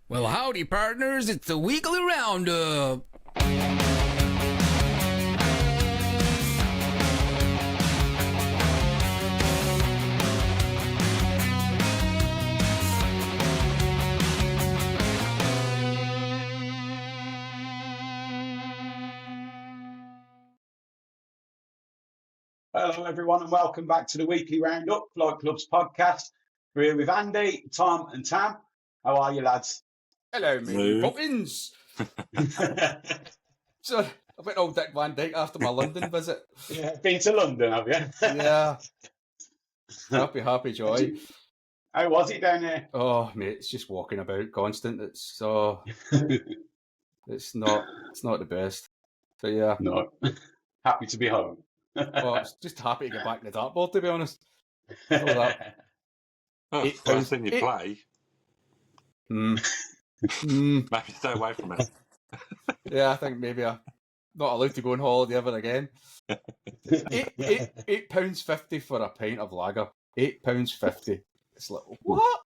Well, howdy, partners. It's the weekly roundup. Hello, everyone, and welcome back to the weekly roundup, Flight Club's podcast. We're here with Andy, Tom, and Tam. How are you, lads? Hello, me buttons. So, I went all Dick Van Dyke after my London visit. Yeah, been to London, have you? Yeah. Happy joy. How was it down there? Oh, mate, it's just walking about constant. It's not the best. So yeah. No. Happy to be home. Well, I was just happy to get back to the dartboard, to be honest. All that. First thing you play. Maybe Stay away from it. Yeah, I think maybe I'm not allowed to go on holiday ever again. £8.50 for a pint of lager. £8.50. It's like, what?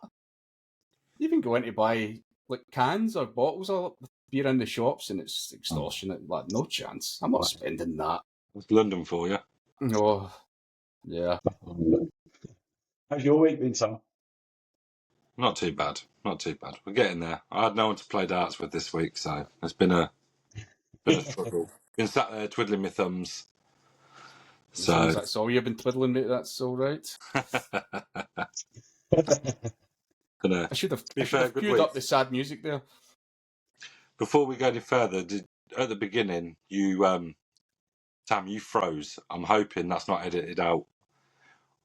You can go in to buy like cans or bottles of beer in the shops and it's extortionate. Like, no chance. I'm not spending that. It's London for you. Oh, yeah. How's your week been, Tom? Not too bad. We're getting there. I had no one to play darts with this week, so it's been a struggle. Been sat there twiddling my thumbs. So That's all you've been twiddling, mate. That's all right. I should have queued up the sad music there. Before we go any further, at the beginning, you, Tam, you froze. I'm hoping that's not edited out,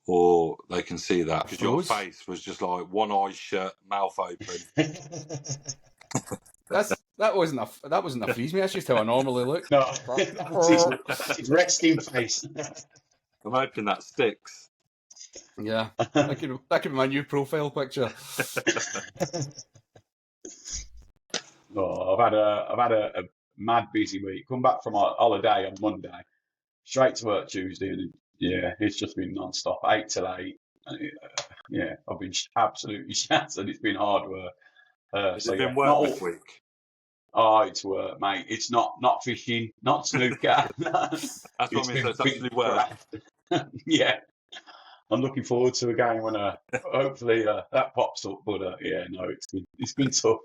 or they can see that because your face was just like one eye shut, mouth open. That wasn't a freeze, mate. That's just how I normally look. No, it's resting face. I'm hoping that sticks. Yeah, that could be my new profile picture. Oh, I've had a mad busy week. Come back from a holiday on Monday, straight to work Tuesday, and yeah, it's just been non-stop, 8 till 8. Yeah, I've been absolutely shattered. It's been hard work. It's been work this week. Oh, it's work, mate. It's not fishing, not snooker. That's what I mean. So it's actually work. Yeah, I'm looking forward to a game when hopefully that pops up. But yeah, no, it's been tough.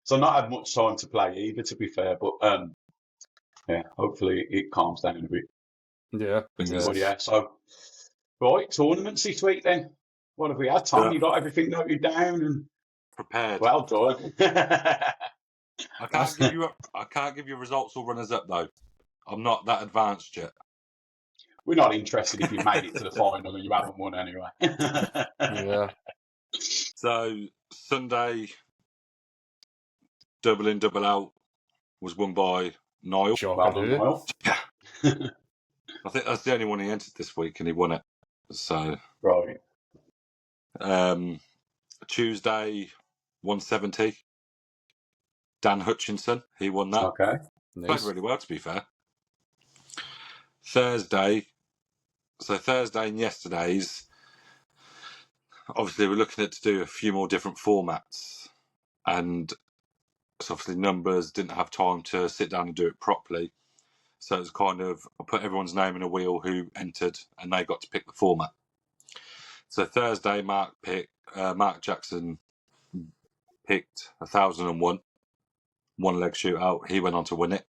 So not had much time to play either, to be fair. But yeah, hopefully it calms down a bit. Yeah. But yeah, so right, tournaments this week then. What have we had, Tom? Yeah. You got everything noted down and prepared. Well done. I can't give you results or runners up though. I'm not that advanced yet. We're not interested if you made it to the final and you haven't won anyway. Yeah. So Sunday, double in, double out was won by Nial. Nial. Yeah. I think that's the only one he entered this week and he won it. So right. Tuesday, 170. Dan Hutchinson, he won that. Okay. Played really well, to be fair. Thursday and yesterday's, obviously we're looking at to do a few more different formats, and so obviously numbers didn't have time to sit down and do it properly. So it was kind of, I put everyone's name in a wheel who entered, and they got to pick the format. So Thursday, Mark Jackson picked 1001, one leg shootout. He went on to win it.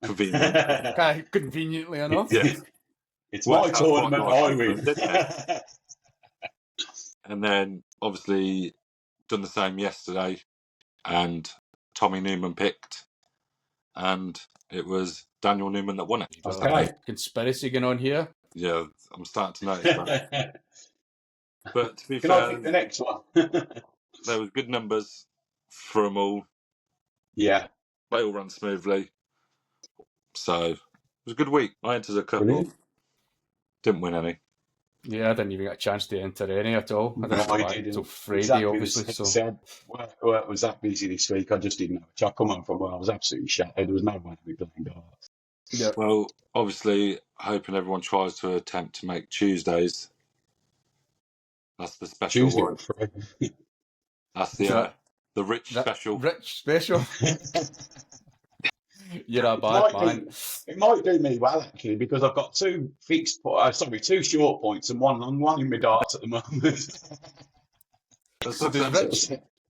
Conveniently enough. Yeah. It's my tournament, I win. And then obviously done the same yesterday, and Tommy Newman picked, and it was Daniel Newman that won it. Okay. Conspiracy going on here. Yeah, I'm starting to notice that. But to be fair, I pick the next one? There was good numbers for them all. Yeah. They all ran smoothly. So it was a good week. I entered a couple. Brilliant. Didn't win any. Yeah, I didn't even get a chance to enter any at all. I didn't until Friday, exactly obviously. So work was that busy this week. I just didn't have a chance. Come on from where I was absolutely shattered. There was no way to be playing darts. Yeah. Well, obviously, hoping everyone tries to attempt to make Tuesdays That's the special Tuesday one. or Friday. That's That- the rich That special. Rich special. You're a bad man. It might do me well actually because I've got two short points and one long one in my darts at the moment. So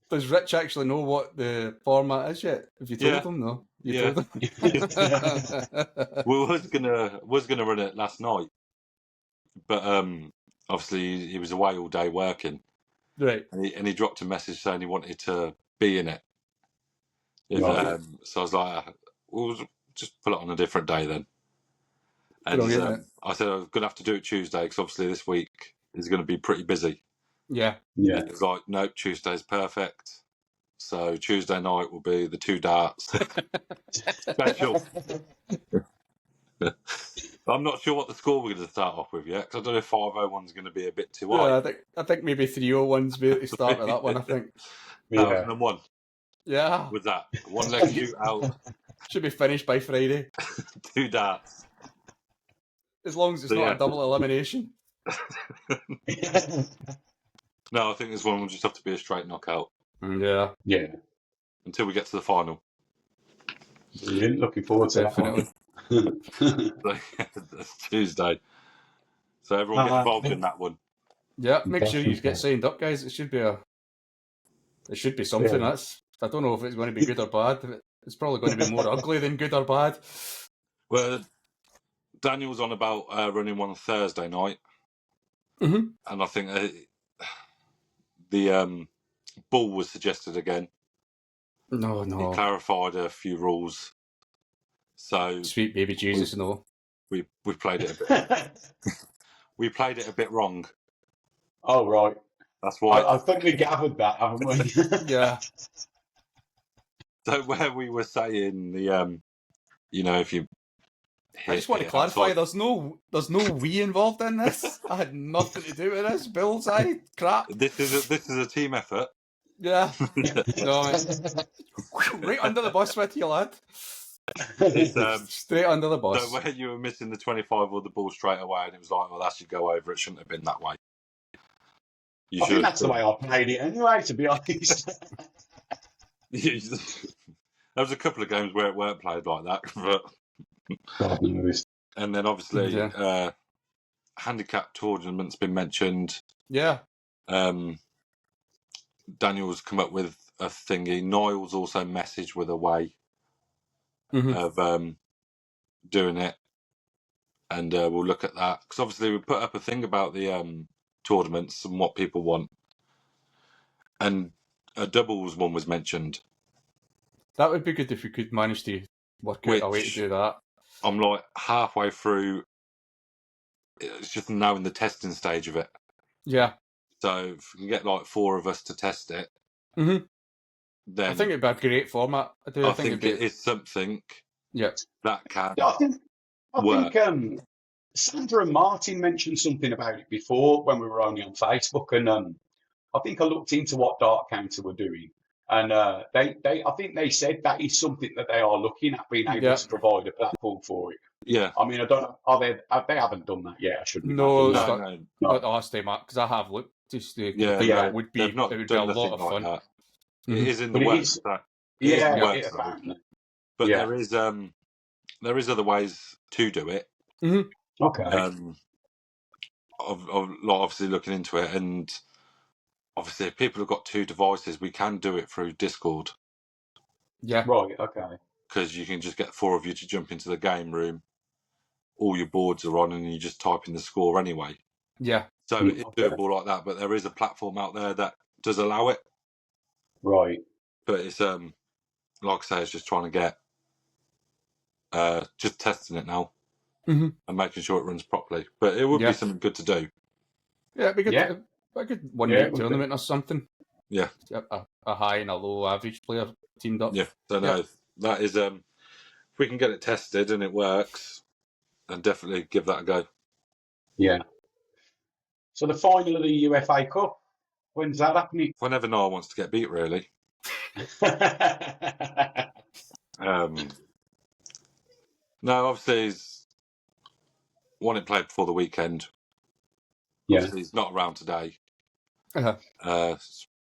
does Rich actually know what the format is yet? Have you told him? No, you told him. We was gonna run it last night, but obviously he was away all day working, Right. and he dropped a message saying he wanted to be in it. Right. So I was like, we'll just put it on a different day then. And Brilliant. I said I was going to have to do it Tuesday because obviously this week is going to be pretty busy. Yeah. Yeah. He was like, nope, Tuesday's perfect. So Tuesday night will be the 2 darts special. I'm not sure what the score we're going to start off with yet because I don't know if 501's going to be a bit too high. Yeah, I think maybe 301's better to start with that one. I think. 1001. Yeah. With that one leg shoot out, Should be finished by Friday. 2 darts. As long as it's not a double elimination. No, I think this one will just have to be a straight knockout. Yeah. Yeah. Until we get to the final. Brilliant. Looking forward to Definitely. that one. That's Tuesday. So everyone get involved in that one. Yeah, make sure you get signed up, guys. It should be something. Yeah. I don't know if it's going to be good or bad. It's probably going to be more ugly than good or bad. Well, Daniel's on about running one Thursday night, and I think the ball was suggested again. No. He clarified a few rules. So Sweet baby Jesus, no. We played it a bit. We played it a bit wrong. Oh right. That's why. I think we gathered that, haven't we? Yeah. So where we were saying the if you I just want to clarify, there's no we involved in this. I had nothing to do with this. Bullseye crap. This is a team effort. Yeah. No, right under the bus with you, lad. Straight under the bus. So where you were missing the 25 or the ball straight away, and it was like, well, that should go over. It shouldn't have been that way. I think that's the way I played it anyway, to be honest. There was a couple of games where it weren't played like that, but God knows. And then obviously handicap tournament's been mentioned. Yeah. Daniel's come up with a thingy. Nial's also messaged with a way of doing it, and we'll look at that because obviously we put up a thing about the tournaments and what people want, and a doubles one was mentioned. That would be good if we could manage to work out a way to do that. I'm like halfway through. It's just now in the testing stage of it. Yeah. So if we can get like 4 of us to test it, then I think it'd be a great format. I think it is something. Yeah. That can. I think Sandra and Martin mentioned something about it before when we were only on Facebook, and I think I looked into what Dart Counter were doing, and I think they said that is something that they are looking at, being able to provide a platform for it. Yeah. I mean, I don't know. They haven't done that yet. I shouldn't. No. Not the last time, because I have looked to see. It would be. It would be a lot of fun. That. It is in the works. But there is other ways to do it. Okay. Obviously looking into it, and obviously if people have got 2 devices, we can do it through Discord. Yeah. Right. Okay. Because you can just get 4 of you to jump into the game room. All your boards are on, and you just type in the score anyway. Yeah. So it's doable like that, but there is a platform out there that does allow it. Right. But it's like I say, it's just trying to get just testing it now and making sure it runs properly. But it would be something good to do. Yeah, it'd be good. A good one-night tournament or something. Yeah. A high and a low average player teamed up. Yeah. So no, that is if we can get it tested and it works, then definitely give that a go. Yeah. So the final of the UFA Cup, when's that happening? Whenever Nial wants to get beat, really. No, obviously he's want it played before the weekend. Yeah. Obviously he's not around today.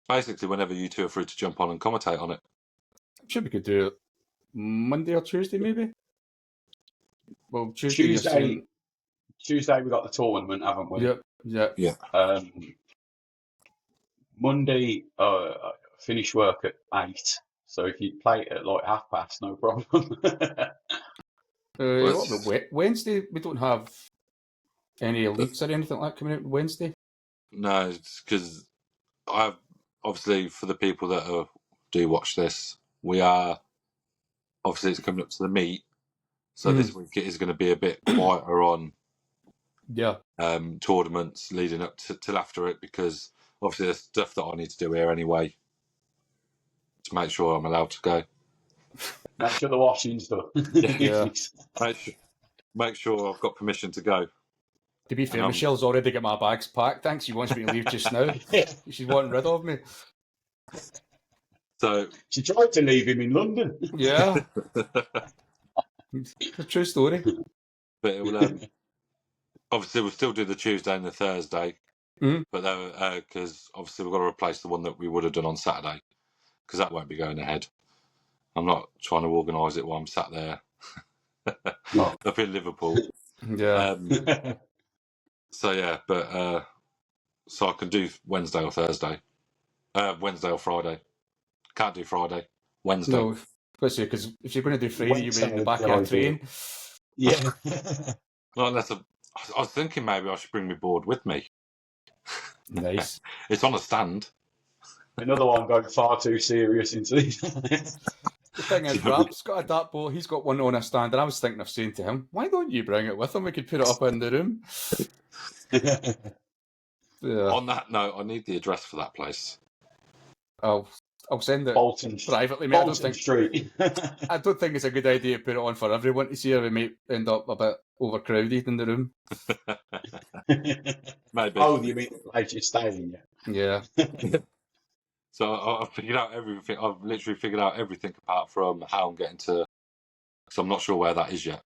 Basically, whenever you two are free to jump on and commentate on it. I'm sure we could do it Monday or Tuesday, maybe. Well, Tuesday you're saying... Tuesday we got the tournament, haven't we? Yeah. Monday, I finish work at 8, so if you play it at like past, no problem. What about Wednesday? We don't have any leagues or anything like that coming out Wednesday? No, because I've obviously, for the people that do watch this, we are obviously it's coming up to the meet, so this week it is going to be a bit quieter on tournaments leading up till after it, because obviously there's stuff that I need to do here anyway to make sure I'm allowed to go. Make sure the washing's done. Make sure I've got permission to go. To be fair, Michelle's already got my bags packed. Thanks, she wants me to leave just now. She's wanting rid of me. So she tried to leave him in London. Yeah. It's a true story. But it will, obviously we'll still do the Tuesday and the Thursday, but because obviously we've got to replace the one that we would have done on Saturday, because that won't be going ahead. I'm not trying to organise it while I'm sat there up in Liverpool. Yeah. So I can do Wednesday or Thursday, Wednesday or Friday. Can't do Friday. Wednesday. No, because if you're going to do Friday, you'll be in the back of a train. Yeah. Not unless I was thinking maybe I should bring my board with me. Nice. It's on a stand. Another one going far too serious into these. The thing is, Rap's got a dartboard. He's got one on a stand, and I was thinking of saying to him, "Why don't you bring it with him? We could put it up in the room." On that note, I need the address for that place. I'll send it privately, mate. I don't think it's a good idea to put it on for everyone to see, or we might end up a bit overcrowded in the room. Maybe. Oh, you mean the place you're staying? Yeah. So I've figured out everything. I've literally figured out everything apart from how I'm getting to. So I'm not sure where that is yet.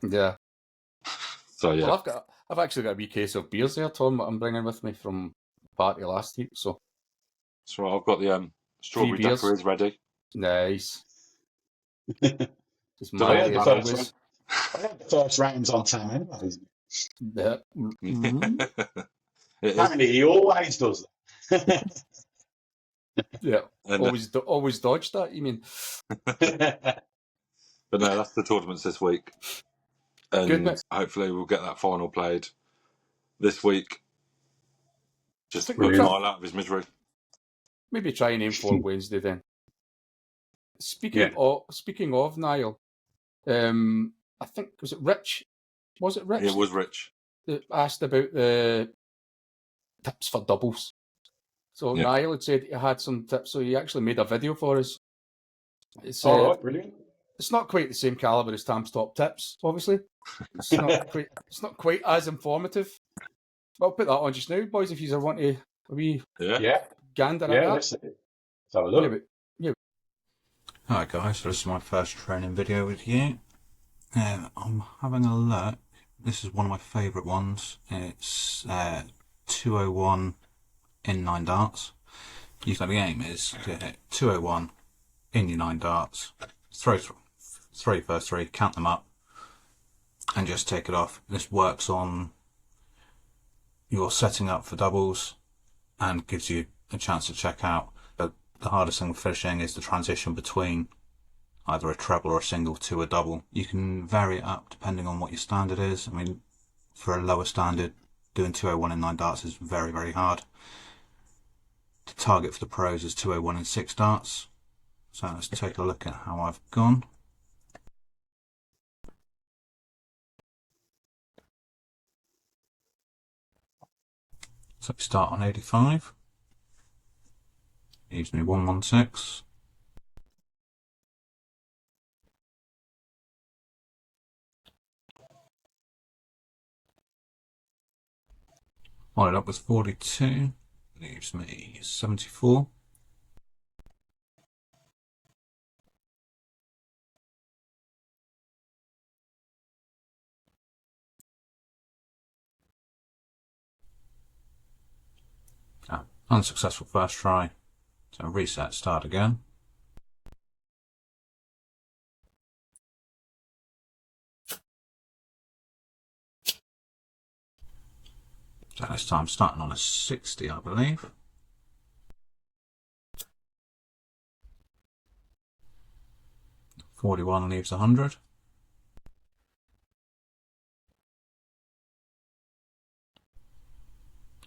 Yeah. So yeah. Well, I've actually got a wee case of beers there, Tom, that I'm bringing with me from the party last week. So I've got the strawberry daiquiris ready. Nice. Just I had the first rounds on time anyway. Yeah. Apparently he always does that. Yeah. Always dodged that, you mean? But no, that's the tournaments this week. And hopefully we'll get that final played this week. Just to put Nial out of his misery. Maybe try and aim for Wednesday then. Speaking of Nial, I think, was it Rich? Was it Rich? It was Rich. That asked about the tips for doubles. So Nial had said he had some tips, so he actually made a video for us. It's, brilliant. It's not quite the same caliber as Tam's top tips, obviously. It's not quite as informative. But I'll put that on just now, boys, if you want to gander at that. Let's have a look. Hi guys, so this is my first training video with you. I'm having a look. This is one of my favourite ones. It's 201 in 9 darts. So the aim is to hit 201 in your 9 darts. Throw 3 first 3, count them up, and just take it off. This works on your setting up for doubles and gives you a chance to check out. But the hardest thing with finishing is the transition between either a treble or a single to a double. You can vary it up depending on what your standard is. I mean, for a lower standard, doing 201 in 9 darts is very, very hard. The target for the pros is 201 in 6 darts. So let's take a look at how I've gone. So we start on 85. Leaves me 116. Followed up with 42. Leaves me 74. Unsuccessful first try. So reset, start again. So this time starting on a 60, I believe. $41 leaves 100.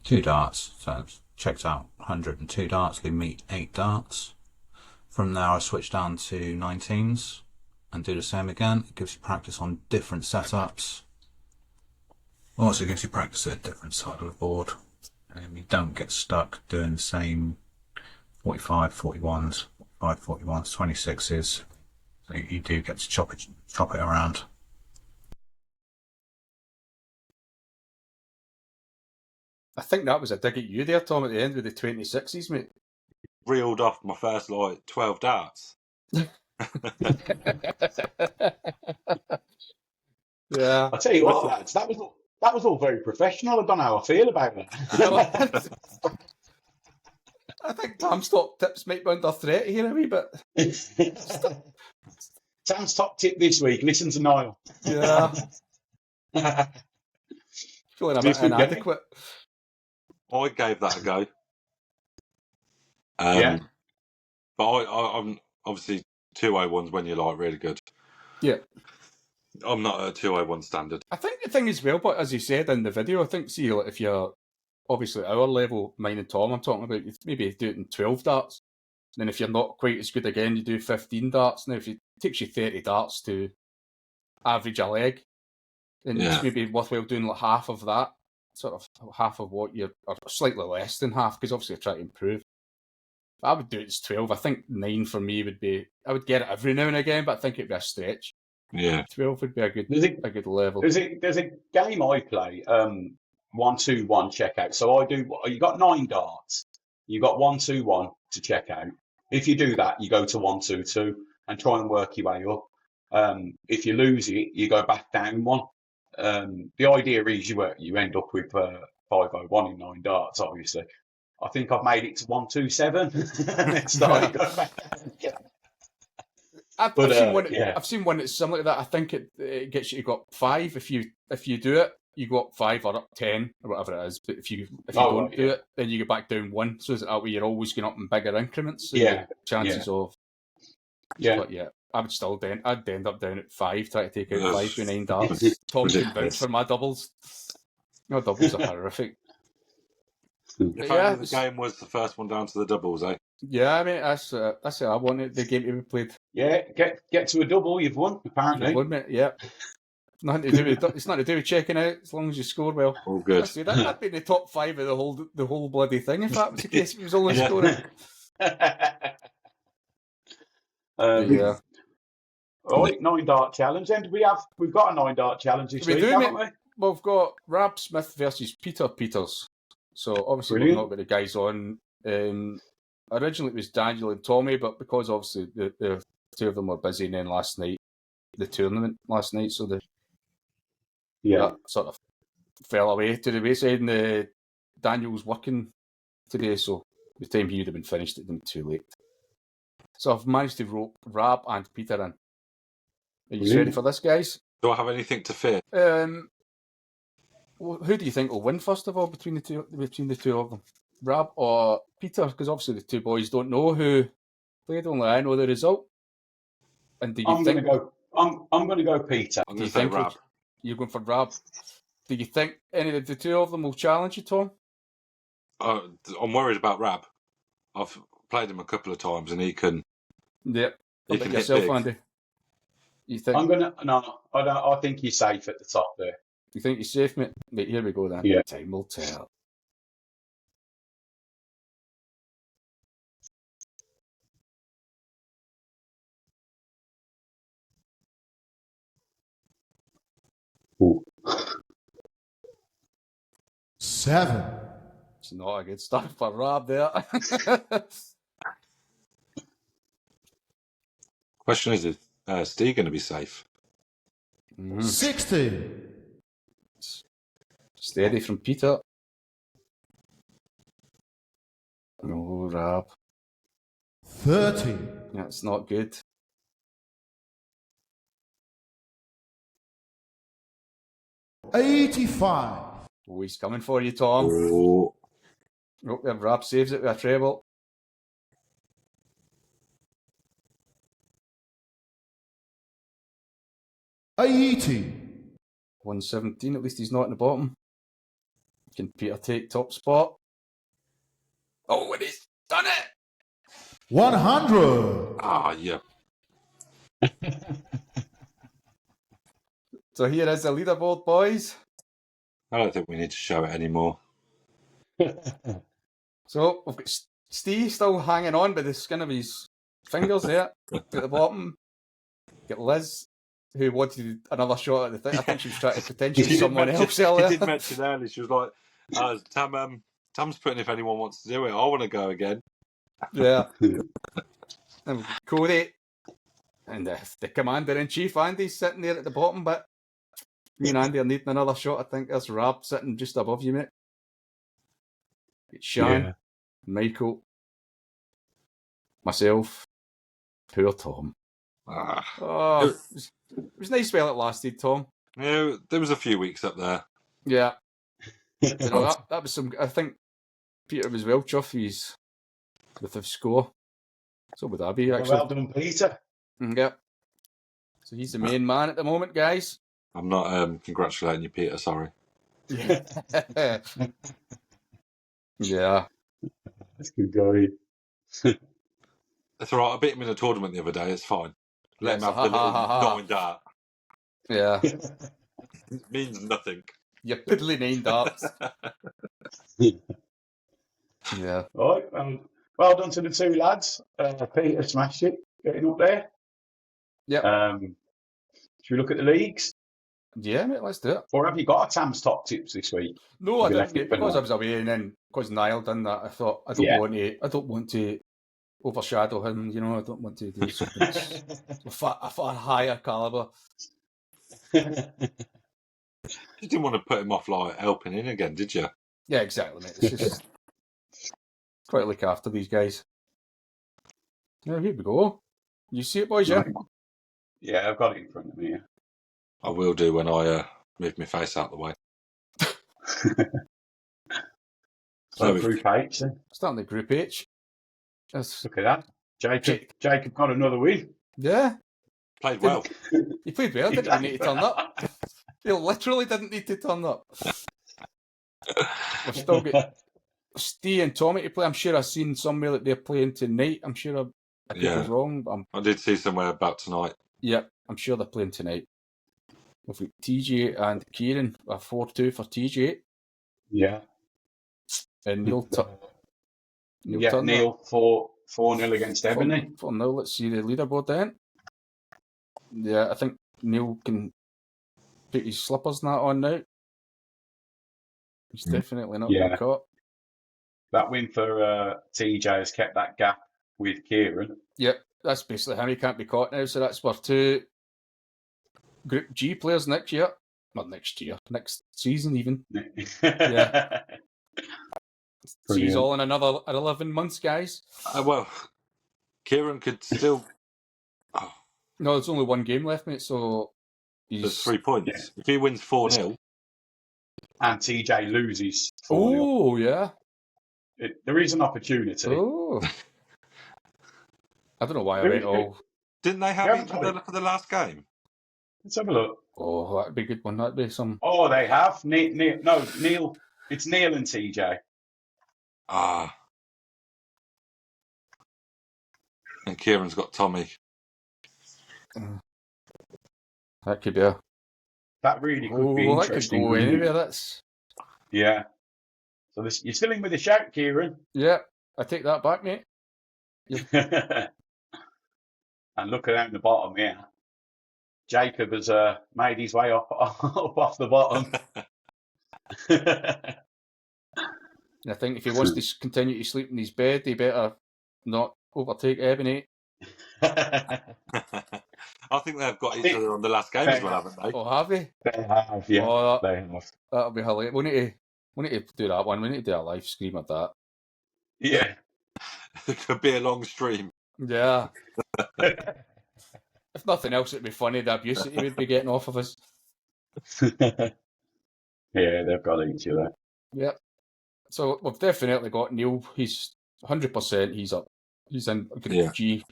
Two darts, so checked out 102 darts, we meet 8 darts. From there I switch down to 19s and do the same again. It gives you practice on different setups. Also gives you practice at a different side of the board. And you don't get stuck doing the same 45, 41s, 45, 41s, 26s. So you do get to chop it around. I think that was a dig at you there, Tom, at the end with the 26s, mate. Reeled off my first 12 darts. Yeah. I'll tell you what, lads, that was all very professional. I don't know how I feel about that. I think Tom's top tips might be under threat here a wee bit. Sam's top tip this week, listen to Nial. Yeah. Feeling a bit inadequate. I gave that a go. Yeah. But I'm obviously 201's when you're like really good. Yeah. I'm not a 201 standard. I think the thing as well, but as you said in the video, I think, see, like, if you're obviously at our level, mine and Tom, I'm talking about, you maybe do it in 12 darts. And then if you're not quite as good again, you do 15 darts. Now, if it takes you 30 darts to average a leg, then it's maybe worthwhile doing like half of that, sort of half of what you're, or slightly less than half, because obviously I try to improve. But I would do it as 12. I think 9 for me would be, I would get it every now and again, but I think it'd be a stretch. Yeah. 12 would be a good level. There's a game I play, 1-2-1 checkout. So you got 9 darts. You got 1-2-1 to check out. If you do that, you go to 1-2-2 and try and work your way up. If you lose it, you go back down 1. The idea is you end up with 501 in 9 darts, obviously. I think I've made it to 1-2-7 and then started going back down. I've seen one that's similar to that. I think it gets you got 5 if you do it. You go up 5 or up 10 or whatever it is. But if you don't do it, then you go back down 1. So that way you're always going up in bigger increments. So chances of. Yeah. But yeah, I'd end up down at 5, try to take out 5 with 9 darts. Tom can vouch for my doubles. My doubles are horrific. If only the game was the first one down to the doubles, eh? Yeah, I mean that's it. I wanted the game to be played. Yeah, get to a double, you've won apparently. You've won, mate. Yeah. Nothing to do with it's not to do with checking out as long as you score well. All good. That'd be the top 5 of the whole bloody thing if that was the case. If it was only scoring. Yeah. All right, 9 dart challenge. And we've got a 9 dart challenge this week, haven't we? Well, we've got Rab Smith versus Peter Peters. So obviously we've not got the guys on. Originally it was Daniel and Tommy, but because obviously the 2 of them were busy, and then last night the tournament last night, so that sort of fell away to the wayside. And Daniel's working today, so the time he would have been finished, it'd been too late. So I've managed to rope Rab and Peter in. Are you ready for this, guys? Do I have anything to fear? Who do you think will win first of all between the two of them, Rab or Peter? Because obviously the 2 boys don't know who played. Only I know the result. And do you I'm going to go Peter. I'm going to say Rab. You're going for Rab. Do you think any of the 2 of them will challenge you, Tom? I'm worried about Rab. I've played him a couple of times, and he can. Yep. He can hit big. Andy. You think? I think he's safe at the top there. You think he's safe, mate? Right, here we go then. Yeah. Time will tell. Ooh. 7. It's not a good start for Rab there. Question is Steve going to be safe? 60. Steady from Peter. Oh, Rab. 30, That's not good. 85, Oh, he's coming for you, Tom. Oh, Oh, Rab saves it with a treble. 80, 117, at least he's not in the bottom. Can Peter take top spot? Oh, and he's done it! 100, yeah. So here is the leaderboard, boys. I don't think we need to show it anymore. So we've got Steve still hanging on by the skin of his fingers there at the bottom. Got Liz, who wanted another shot at the thing. I think she was trying to potentially someone else She earlier. did mention earlier, she was like, Tam's putting if anyone wants to do it. I want to go again. Yeah. And Cody and the commander-in-chief, Andy's sitting there at the bottom, but me and Andy are needing another shot. I think there's Rab sitting just above you, mate. It's Sean, Michael, myself, poor Tom. Oh, it was nice while it lasted, Tom. Yeah, there was a few weeks up there. Yeah. You know, that was some. I think Peter was well chuffed with the score. So would I be, actually. Well done, Peter. Yeah. So he's the main man at the moment, guys. I'm not congratulating you, Peter, sorry. Yeah. Yeah. That's good going. That's all right. I beat him in a tournament the other day. It's fine. Let him Yes, have the little ha. knowing that. Yeah. It means nothing. You piddly 9 darts. Yeah. Right, well done to the two lads. Peter smashed it, getting up there. Yeah. Should we look at the leagues? Yeah, mate, let's do it. Or have you got a Tam's top tips this week? No, I Have you didn't, left it mate, for because now? I was away, and then because Niall done that, I thought I don't want to overshadow him. You know, I don't want to do something a far higher caliber. You didn't want to put him off like helping in again, did you? Yeah, exactly, mate. It's just quite look after these guys. Now, here we go. You see it, boys, yeah? Yeah, I've got it in front of me. I will do when I move my face out of the way. So Group H then. Starting the Group H. Just, Look at that. Jacob got another win. yeah. Played well. He played well, didn't he need to turn up? He literally didn't need to turn up. We've still got Steve and Tommy to play. I'm sure I've seen somewhere that they're playing tonight. I'm sure I could be wrong, but I did see somewhere about tonight. yeah, I'm sure they're playing tonight. We've got TJ and Kieran, a 4-2 for TJ. Yeah. And Neil Neil 4-0 against Ebony. 4-0. Let's see the leaderboard then. Yeah, I think Neil can put his slippers and that on now. He's definitely not been caught. That win for TJ has kept that gap with Kieran. Yep, that's basically him. He can't be caught now, so that's worth 2 Group G players next year. Not next year, next season even. Yeah. See, he's all in another 11 months, guys. Well, Kieran could still... Oh, No, there's only 1 game left, mate, so there's 3 points. Yeah. If he wins 4-0... And TJ loses 4-0. Oh, yeah. There is an opportunity. Oh. I don't know why I went all... Didn't they have each other for the last game? Let's have a look. Oh, that'd be a good one. That'd be some... Oh, they have. Neil. It's Neil and TJ. Ah. And Kieran's got Tommy. That could be a... That really could be interesting. That could go anywhere, that's... Yeah. So you're still in with a shout, Kieran. Yeah, I take that back, mate. Yep. And look around the bottom here. Jacob has made his way up off the bottom. I think if he wants to continue to sleep in his bed, he better not overtake Ebony. I think they've got each other on the last game as well, haven't they? Oh, have they? They have, yeah. Oh, they have. That'll be hilarious. We need to do that one. We need to do a live stream of that. Yeah. It could be a long stream. Yeah. If nothing else, it'd be funny the abuse that he would be getting off of us. Yeah, they've got each other. Yep. So we've definitely got Nial. He's 100%. He's up. He's in Group Yeah. G.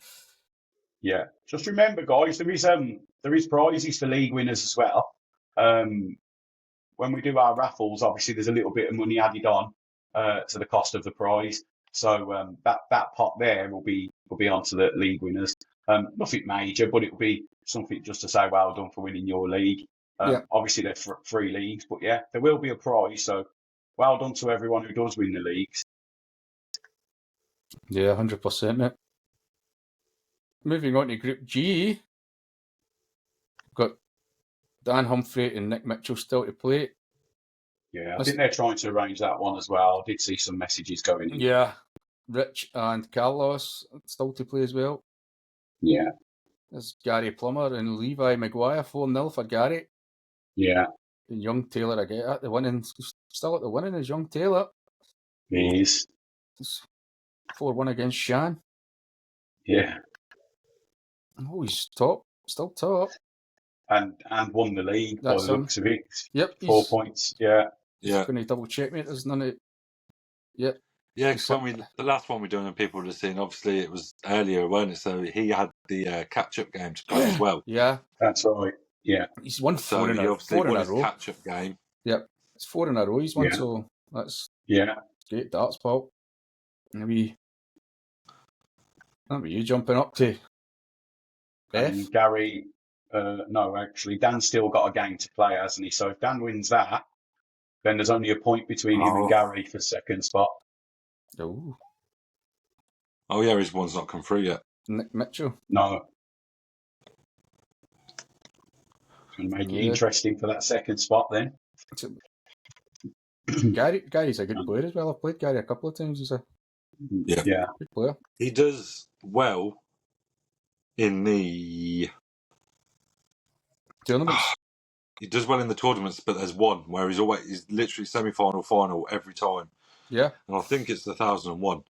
Yeah. Just remember, guys, there is prizes for league winners as well. When we do our raffles, obviously there's a little bit of money added on to the cost of the prize. So that pot there will be onto the league winners. Nothing major, but it will be something just to say well done for winning your league. Yeah. Obviously they're free leagues, but yeah, there will be a prize. So well done to everyone who does win the leagues. Yeah, 100%, mate. Moving on to Group G, got Dan Humphrey and Nick Mitchell still to play. Yeah, I think they're trying to arrange that one as well. I did see some messages going in. Yeah, Rich and Carlos still to play as well. Yeah. There's Gary Plummer and Levi Maguire, 4-0 for Gary. Yeah. And Young Taylor, I get at the winning, still at the winning is Young Taylor. He is. It's 4-1 against Shan. Yeah. Oh, he's top, still top. And won the league by the looks of it. Yep. 4 points. Yeah. Yeah. Going to double check, mate. There's none of. Yep. Yeah, because the last one we done, and people would have seen, obviously it was earlier, weren't it? So he had the catch-up game to play as well. Yeah. That's right. Yeah. He's won So four in he a obviously won his row. catch-up game. Yep. It's 4 in a row he's won, Yeah. so that's great darts, Paul. Maybe that'll be you jumping up to F. And Gary, no, actually, Dan's still got a game to play, hasn't he? So if Dan wins that, then there's only a point between him and Gary for second spot. Oh, yeah, his one's not come through yet. Nick Mitchell. No. It's going to make it interesting for that second spot then. Gary's a good player as well. I've played Gary a couple of times. He's a good player. He does well in the tournaments. He does well in the tournaments, but there's one where he's literally semi-final, final every time. Yeah. And I think it's the 1001.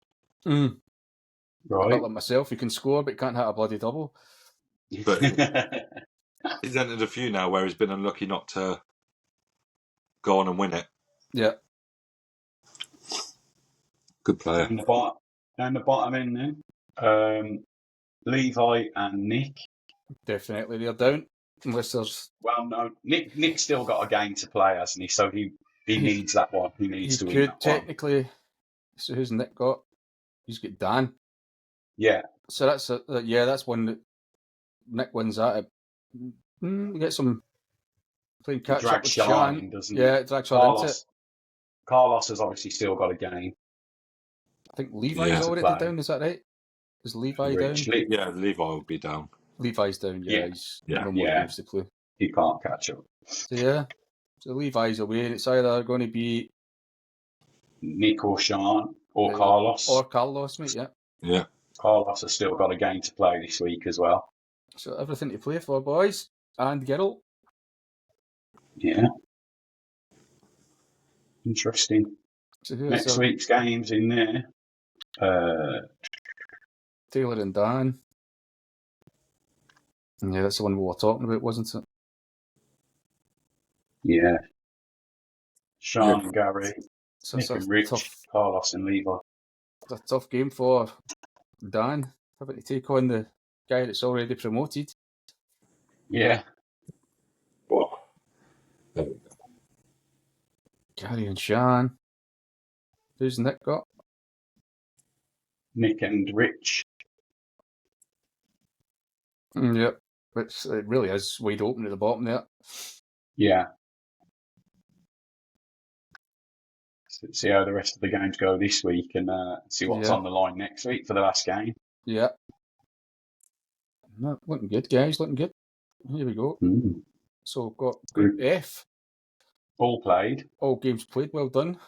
Right. A bit like myself, he can score but can't hit a bloody double. But he's entered a few now where he's been unlucky not to go on and win it. Yeah. Good player. Down the bottom end then. Levi and Nick. Definitely they're down. Unless there's... Well, no. Nick's still got a game to play, hasn't he? So he needs that one. He needs to win that technically... one. So who's Nick got? He's got Dan. Yeah. So that's one that Nick wins that. We get some playing catch up with Sean, doesn't he? Yeah, it drags Sean into it. Carlos has obviously still got a game. I think Levi's already down, is that right? Is Levi down? Yeah, Levi will be down. Levi's down, he's no more games to play. He can't catch up. So Levi's away, and it's either going to be Nick or Sean or Carlos. Or Carlos, mate, Yeah. Carlos has still got a game to play this week as well. So everything to play for, boys. And Geralt. Yeah. Interesting. So next week's games in there. Taylor and Dan. Yeah, that's the one we were talking about, wasn't it? Yeah. Sean and Gary. So Nick and Rich, Carlos and Levi. It's a tough game for Dan, having to take on the guy that's already promoted. Yeah. Well, there we go. Gary and Sean. Who's Nick got? Nick and Rich. Yep. It really is wide open at the bottom there. Yeah. So see how the rest of the games go this week and see what's on the line next week for the last game. Yeah. No, looking good, guys. Looking good. Here we go. So we've got Group F. All played. All games played. Well done.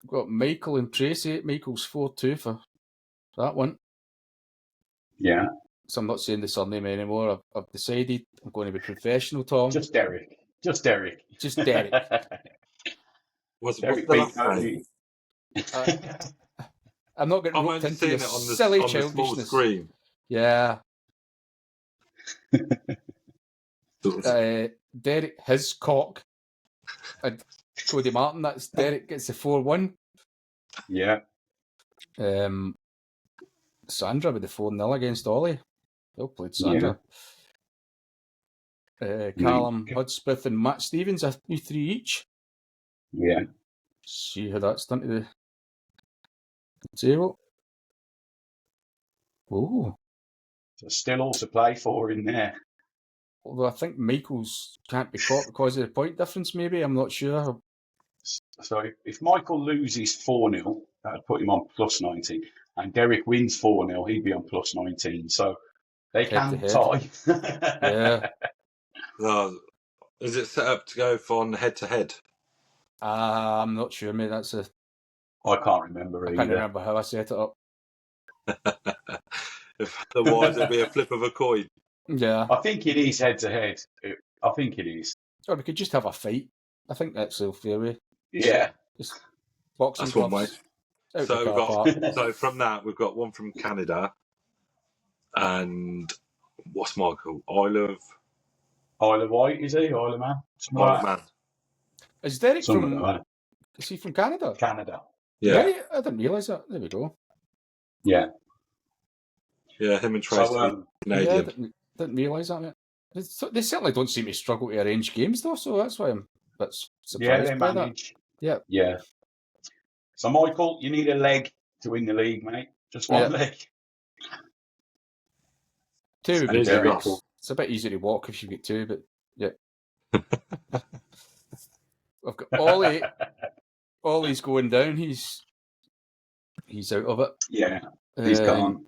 We've got Michael and Tracy. Michael's 4-2 for that one. Yeah. So I'm not saying the surname anymore. I've decided I'm going to be professional, Tom. Just Derek. Just Derek. What's the last name? I'm not getting I'm roped only into seeing your it on the silly small childishness. screen. Yeah. Derek, his cock. And Cody Martin, that's Derek gets the 4-1. Yeah. Sandra with the 4-0 against Ollie. Well played, Sandra. Callum Hudspeth and Matt Stevens, a 3-3 each. Yeah. See how that's done to the table. Oh. So still all to play for in there. Although I think Michael's can't be caught because of the point difference, maybe. I'm not sure. So if Michael loses 4-0, that would put him on plus 19. And Derek wins 4-0, he'd be on plus 19. So they Head to can head. tie. Yeah. Is it set up to go for head to head? I'm not sure, mate. I can't remember I either. can't remember how I set it up. Otherwise, it'll be a flip of a coin. Yeah. I think it is head to head. I think it is. Or we could just have a fight. I think that's the fair way. Yeah. Just boxing That's one gloves. way. Out So the we've car got park. so from that we've got one from Canada, and what's Michael? Isle Isle of Wight, is he? Isle of Man? of Man. Is Derek Something from? like that. Is he from Canada? Canada. Yeah, Really? I didn't realise that. There we go. Yeah. yeah. Him and Tracy, So, Canadian. Yeah, didn't realise that, mate. They certainly don't seem to struggle to arrange games, though, so that's why I'm a bit surprised they by manage. that. Yeah. So, Michael, you need a leg to win the league, mate. Just one leg. Two would It be is better. rough. It's a bit easier to walk if you get two, but yeah. I've got Ollie. Ollie's going down. He's out of it. Yeah, he's gone.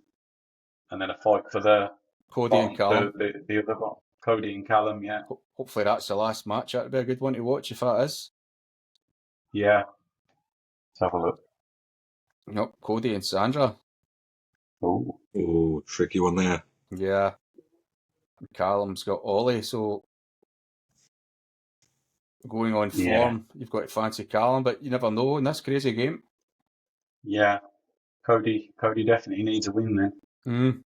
And then a fight for the Cody and Callum. The other one. Cody and Callum, yeah. Hopefully that's the last match. That'd be a good one to watch if that is. Yeah. Let's have a look. Nope, Cody and Sandra. Oh, tricky one there. Yeah. Callum's got Ollie, so going on form, you've got to fancy Callum, but you never know in this crazy game. Yeah. Cody definitely needs a win then.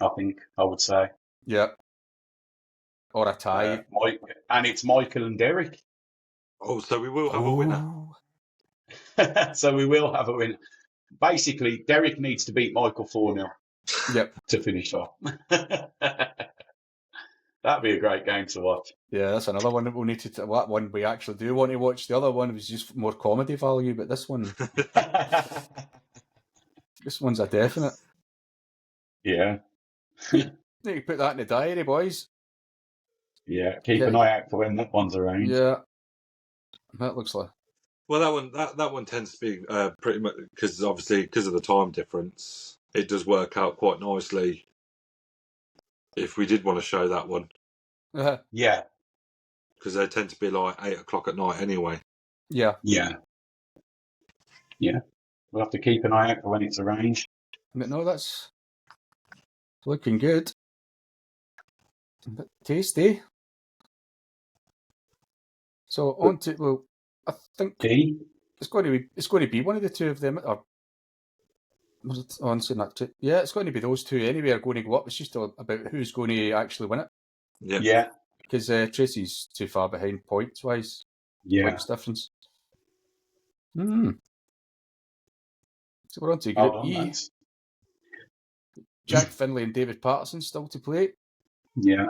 I would say. Yeah. Or a tie. And it's Michael and Derek. Oh, so we will have a winner. So we will have a winner. Basically, Derek needs to beat Michael 4-0. Yep. To finish off. That'd be a great game to watch. Yeah, that's another one that we'll need to. That one we actually do want to watch. The other one was just more comedy value, but this one, this one's a definite. Yeah. Need to put that in the diary, boys. Yeah, keep an eye out for when that one's arranged. Yeah, that looks like. Well, that one tends to be pretty much because obviously because of the time difference, it does work out quite nicely. If we did want to show that one, yeah, because they tend to be like 8 o'clock at night anyway. Yeah. We'll have to keep an eye out for when it's arranged. But no, that's looking good. A bit tasty. So on to I think it's going to be one of the two of them. Or was it on saying that too? Yeah, it's going to be those two anyway. Are going to go up. It's just about who's going to actually win it. Yeah. Because Tracy's too far behind points wise. Yeah. Points difference. So we're on to Group E. Jack Finlay and David Patterson still to play. Yeah.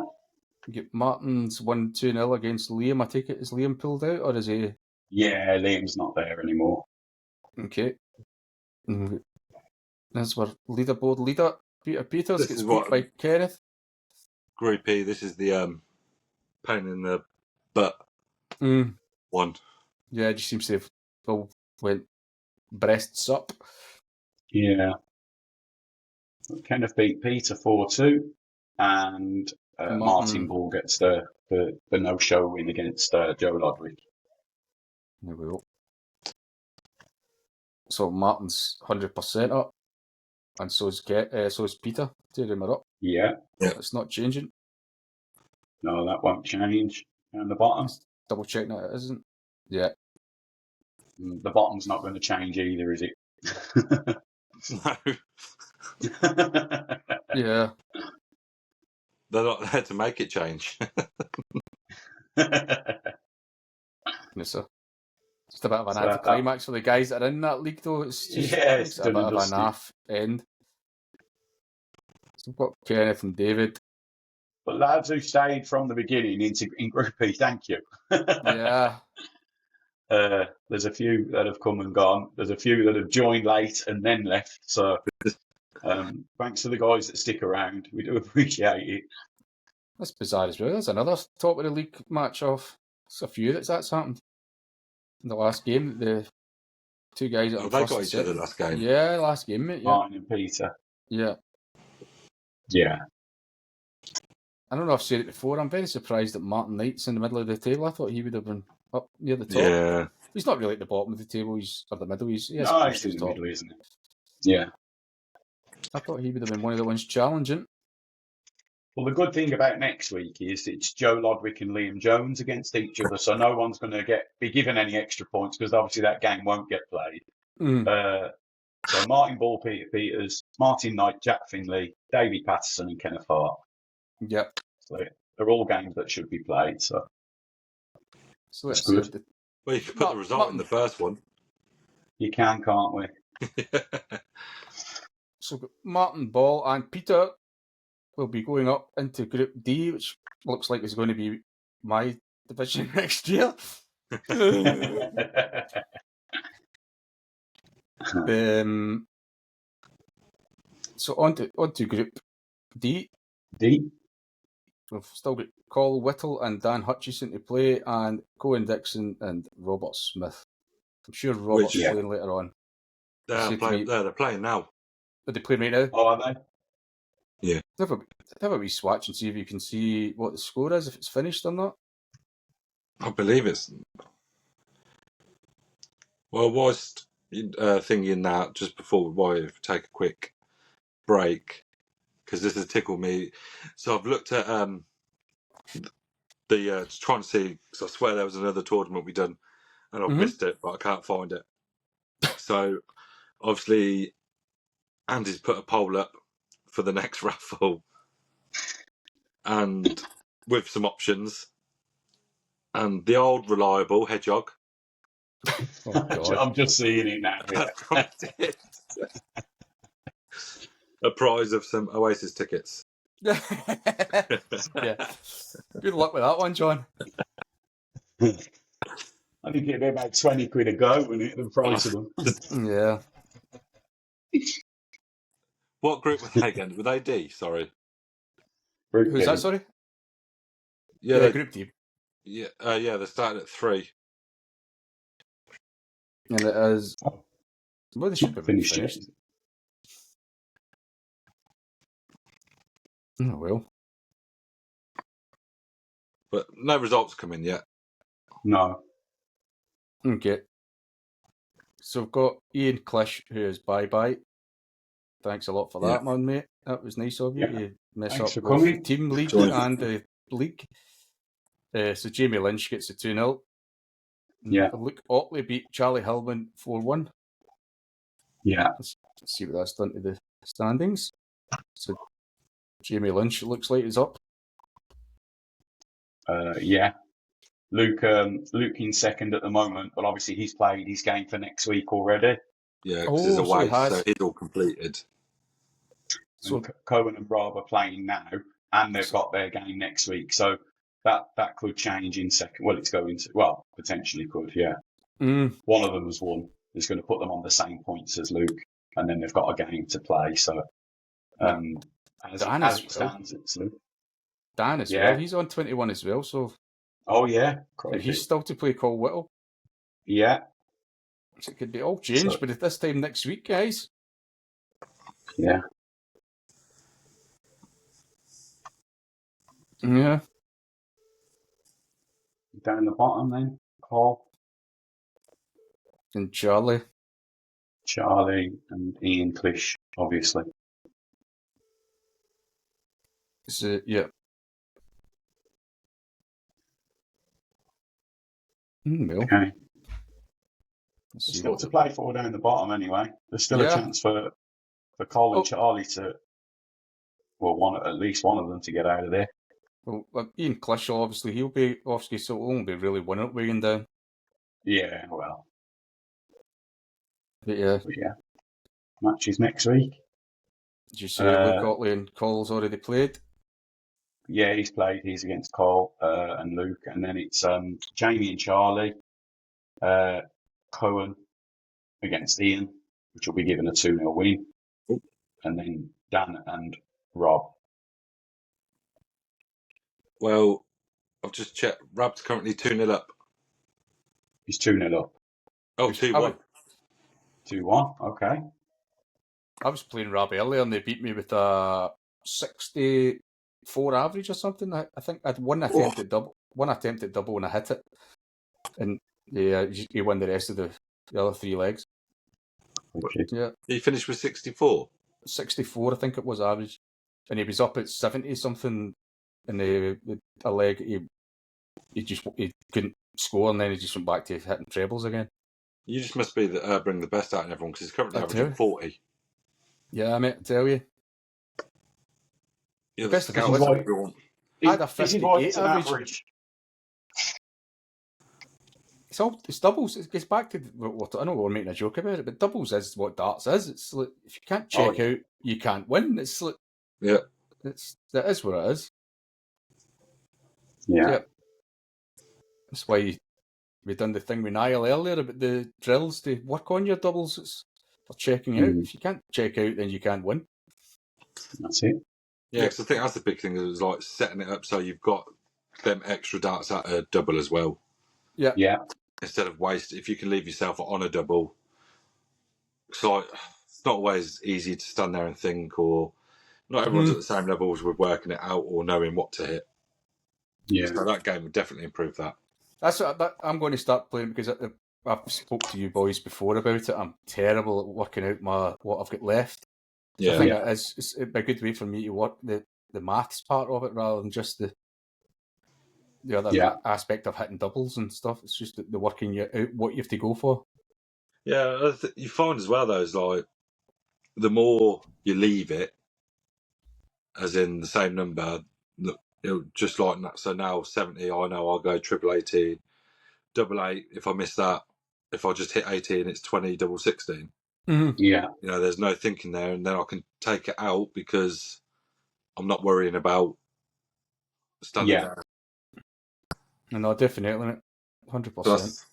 You get Martin's 1-2-0 against Liam. I take it, is Liam pulled out or is he? Yeah, Liam's not there anymore. Okay. That's our leaderboard leader. Peter Peters gets beat by Kenneth. Group E, this is the pain in the butt one. Yeah, it just seems to have all went breasts up. Yeah. Kenneth beat Peter 4-2 and Martin Ball gets the no-show win against Joe Lodwick. There we go. So Martin's 100% up, and so is Peter. Two them are up. Yeah. It's not changing. No, that won't change. And the bottom. Just double check that it isn't. Yeah. The bottom's not going to change either, is it? No, Yeah. they're not there to make it change. It's just a bit of an So that- anticlimax for the guys that are in that league, though. It's just Yeah, makes it's it a bit done of and a naff end. So we've got Kenneth and David. But lads who stayed from the beginning in Group E, thank you. Yeah. There's a few that have come and gone. There's a few that have joined late and then left. So thanks to the guys that stick around. We do appreciate it. That's bizarre as well. There's another top of the league match off. There's a few that's happened in the last game. The two guys that Oh, are they first got and each other second. last game. Yeah, last game, mate. Yeah. Martin and Peter. Yeah. Yeah. I don't know if I've said it before. I'm very surprised that Martin Knight's in the middle of the table. I thought he would have been up near the top. Yeah. He's not really at the bottom of the table. He's at the middle. He's No, close he's to in the the top. middle, isn't he? Yeah. I thought he would have been one of the ones challenging. Well, the good thing about next week is it's Joe Lodwick and Liam Jones against each other, so no one's going to be given any extra points because obviously that game won't get played. So Martin Ball, Peter Peters, Martin Knight, Jack Finley, David Patterson, and Kenneth Hart. Yep. So they're all games that should be played. So Let's That's good. see. Well, you could put the result in the first one. you can, can't we? So Martin Ball and Peter will be going up into Group D, which looks like is going to be my division next year. So on to Group D. Deep. We've still got Col Whittle and Dan Hutchison to play, and Cohen Dixon and Robert Smith. I'm sure Robert's Which- playing later on. They're Said to playing, me- they're playing now. Are they playing right now? Oh, are they? Have a wee swatch and see if you can see what the score is, if it's finished or not. I believe it's. Well, whilst thinking that, just before we take a quick break, because this has tickled me. So I've looked at the trying to see, because I swear there was another tournament we done, and I've missed it, but I can't find it. So obviously, Andy's put a poll up for the next raffle, and with some options, and the old reliable Hedgehog. Oh, God. I'm just seeing it now. Yeah. A prize of some Oasis tickets. Yeah. Good luck with that one, John. I think it'd be about 20 quid a go, wouldn't it? The price of them. Yeah. What group were they again? Were they D? Sorry. Who's that, sorry? Yeah, they, Group D. yeah, they started at 3. And it is. Oh. Well, they should be Finished finished. it. Oh, well. But no results come in yet. No. Okay. So we've got Ian Clish, who is bye-bye. Thanks a lot for that, man, mate. That was nice of you. Yeah. You mess Thanks up for both coming. team league Join. and the league. So Jamie Lynch gets the 2-0. Yeah. Luke Otley beat Charlie Hillman 4-1. Yeah. Let's see what that's done to the standings. So Jamie Lynch looks like he's up. Yeah. Luke in second at the moment, but obviously he's played his game for next week already. Yeah, because Oh, he's so away, he has. so he's all completed. So And Cohen and Rob are playing now, and they've got their game next week. So that could change in second. Well, it's going to. Well, potentially could. Yeah. One of them has won. It's going to put them on the same points as Luke, and then they've got a game to play. So as Dan it as well. stands, it's Luke. Dan as Yeah. well. He's on 21 as well, so Oh yeah, crikey. he's still to play Col Whittle. Yeah. So it could be all changed, So- but at this time next week, guys. Yeah. Yeah. Down the bottom then, Paul, And Charlie. Charlie, and Ian Clish, obviously. So, yeah. Well, Okay. let's see Still what to play for down the bottom anyway. There's still Yeah. a chance for for Cole and Charlie to, at least one of them to get out of there. Well, Ian Clishaw, obviously, he'll be off ski, so it'll only be really one up weighing down. Yeah, well. But yeah. Matches next week. Did you say Luke Otley and Cole's already played? Yeah, he's played. He's against Cole and Luke. And then it's Jamie and Charlie. Cohen against Ian, which will be given a 2-0 win. Ooh. And then Dan and Rob. Well, I've just checked. Rob's currently 2-0 up. He's 2-0 up. Oh, 2-1. 2-1, okay. I was playing Rob earlier and they beat me with a 64 average or something. I think I had one attempt at double and I hit it. And he won the rest of the other 3 legs. Okay. Yeah. He finished with 64? 64, I think it was average. And he was up at 70 something in a leg. He couldn't score and then he just went back to hitting trebles again. You just must be bring the best out in everyone because he's currently averaging 40. Yeah, mate, I tell you. You're the Best scout of of all, everyone. I had a 58 average. It's doubles. It gets back to what I know we're making a joke about it, but doubles is what darts is. It's like if you can't check out, you can't win. It's like that is what it is. Yeah. That's why we done the thing with Nial earlier about the drills to work on your doubles. It's for checking out. If you can't check out, then you can't win. That's it. Yeah, because I think that's the big thing. Is like setting it up so you've got them extra darts at a double as well. Yeah. Instead of waste, if you can leave yourself on a double, it's not always easy to stand there and think, or not everyone's at the same levels with working it out or knowing what to hit. Yeah. So that game would definitely improve that. That's what I'm going to start playing because I've spoke to you boys before about it. I'm terrible at working out what I've got left. So I think it'd be a good way for me to work the maths part of it rather than just the other aspect of hitting doubles and stuff. It's just the working out what you have to go for. Yeah, you find as well though, is like the more you leave it, as in the same number, just like that. So now 70, I know I'll go triple 18, double 8. If I miss that, if I just hit 18, it's 20, double 16. Mm-hmm. Yeah. You know, there's no thinking there, and then I can take it out because I'm not worrying about standing there. No, definitely, 100%.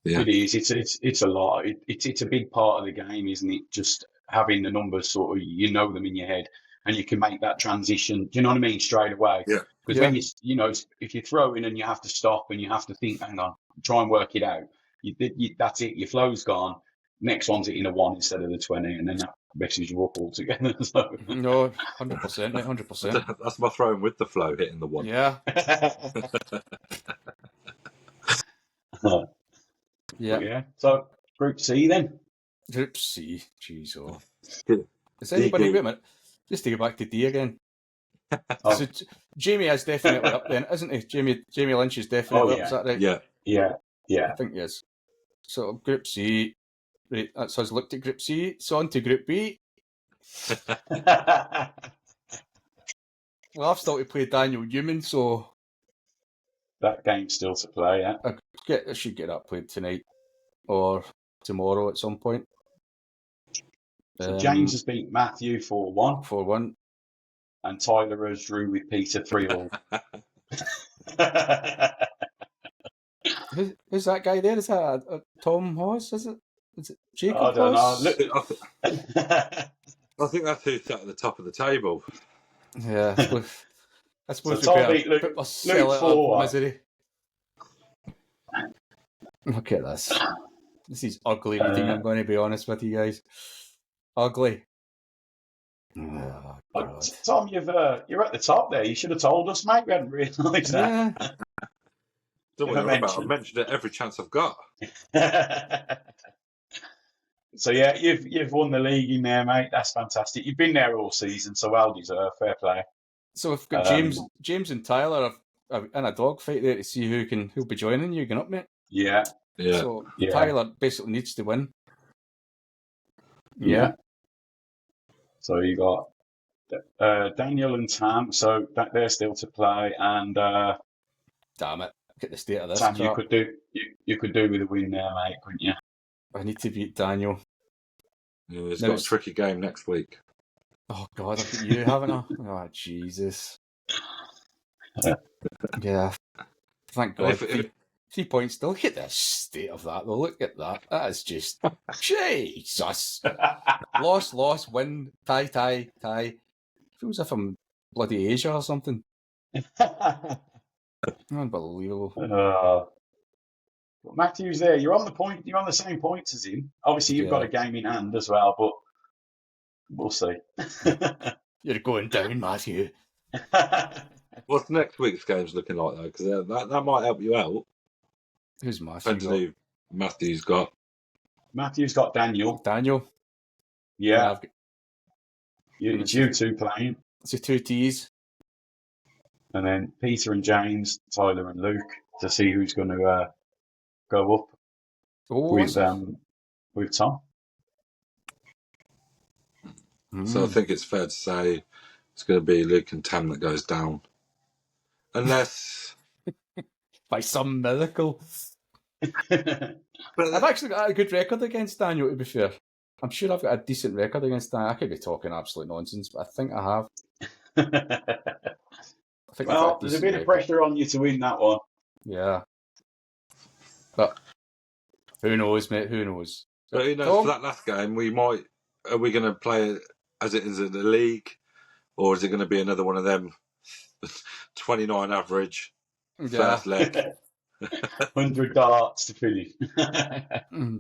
Yeah. It is. It's a lot. It's a big part of the game, isn't it? Just having the numbers sort of, you know them in your head, and you can make that transition. Do you know what I mean? Straight away. Yeah. Because when if you throw in and you have to stop and you have to think, hang on, try and work it out. That's it. Your flow's gone. Next one's hitting a 1 instead of the 20, and then that messes you up altogether. So. No, 100%, 100%. That's my throwing with the flow hitting the 1. Yeah. Yeah. So Group C then. Group C. Jeez, oh. Good. Is anybody wait a minute? Just to go back to D again. So Jamie is definitely up then, isn't he? Jamie Lynch is definitely up. Is that right? Yeah. I think he is. So Group C. Right, that's us looked at Group C. So on to Group B. Well, I've still to play Daniel Newman, so that game's still to play. Yeah, I should get that played tonight or tomorrow at some point. So James has beat Matthew 4-1. 4-1. And Tyler has drew with Peter 3-all. Who's that guy there? Is that a Tom Hawes? Is it Jacob I don't Hawes? know. I think that's who's sat at the top of the table. Yeah, I suppose so we Tom beat better sell it up misery. Look at this. This is ugly reading, I'm going to be honest with you guys. Ugly. Oh, God. Tom, you're at the top there. You should have told us, mate. We hadn't realised that. Don't worry about it. I've mentioned it every chance I've got. So yeah, you've won the league in there, mate. That's fantastic. You've been there all season, so well deserved. Fair play. So we've got James and Tyler in a dogfight there to see who'll be joining you. Going up, mate. Yeah. So Tyler basically needs to win. Yeah. So you got Daniel and Tam, so they're still to play, and Damn it. Get the state of this Tam, you crap. could do with a win there, mate, couldn't you? I need to beat Daniel. Yeah, it's No, got a it's- tricky game next week. Oh, God, I've got you, haven't I? Oh, Jesus. Yeah. Thank God. If- 3 points still. Look at the state of that, though. Look at that. That is just... Jesus. Loss, win, tie. Feels as if I'm bloody Asia or something. Unbelievable. But Matthew's there. You're on the same points as him. Obviously, you've got a game in hand as well, but we'll see. You're going down, Matthew. What's next week's games looking like, though? Because that might help you out. Who's Matthew? Depends on who Matthew's got. Matthew's got Daniel. Daniel. Yeah. I've got, It's you two playing. it's the 2 T's. And then Peter and James, Tyler and Luke, to see who's going to go up with Tom. So I think it's fair to say it's going to be Luke and Tam that goes down. Unless... by some miracle. But I've actually got a good record against Daniel, to be fair. I'm sure I've got a decent record against Daniel. I could be talking absolute nonsense, but I think I have. I think I've got Well, there's a bit of pressure on you to win that one. Yeah. But who knows, mate? Who knows? But who knows, Tom? for that last game, are we going to play it as it is in the league? Or is it going to be another one of them 29 average, first leg? 100 darts to finish.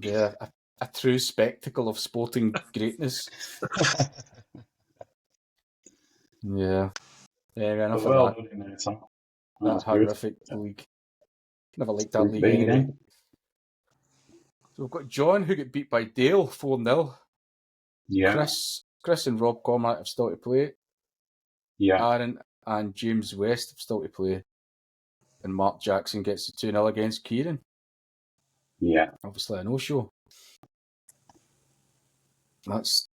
Yeah, a true spectacle of sporting greatness. Yeah. Yeah, enough Well of done in there, Tom. that That's good. horrific league. Never liked that Group league B, anyway. then. So we've got John, who got beat by Dale 4-0. Yeah. Chris and Rob Cormack have still to play. Yeah. Aaron and James West have still to play. And Mark Jackson gets the 2-0 against Kieran. Yeah. Obviously a no-show. That's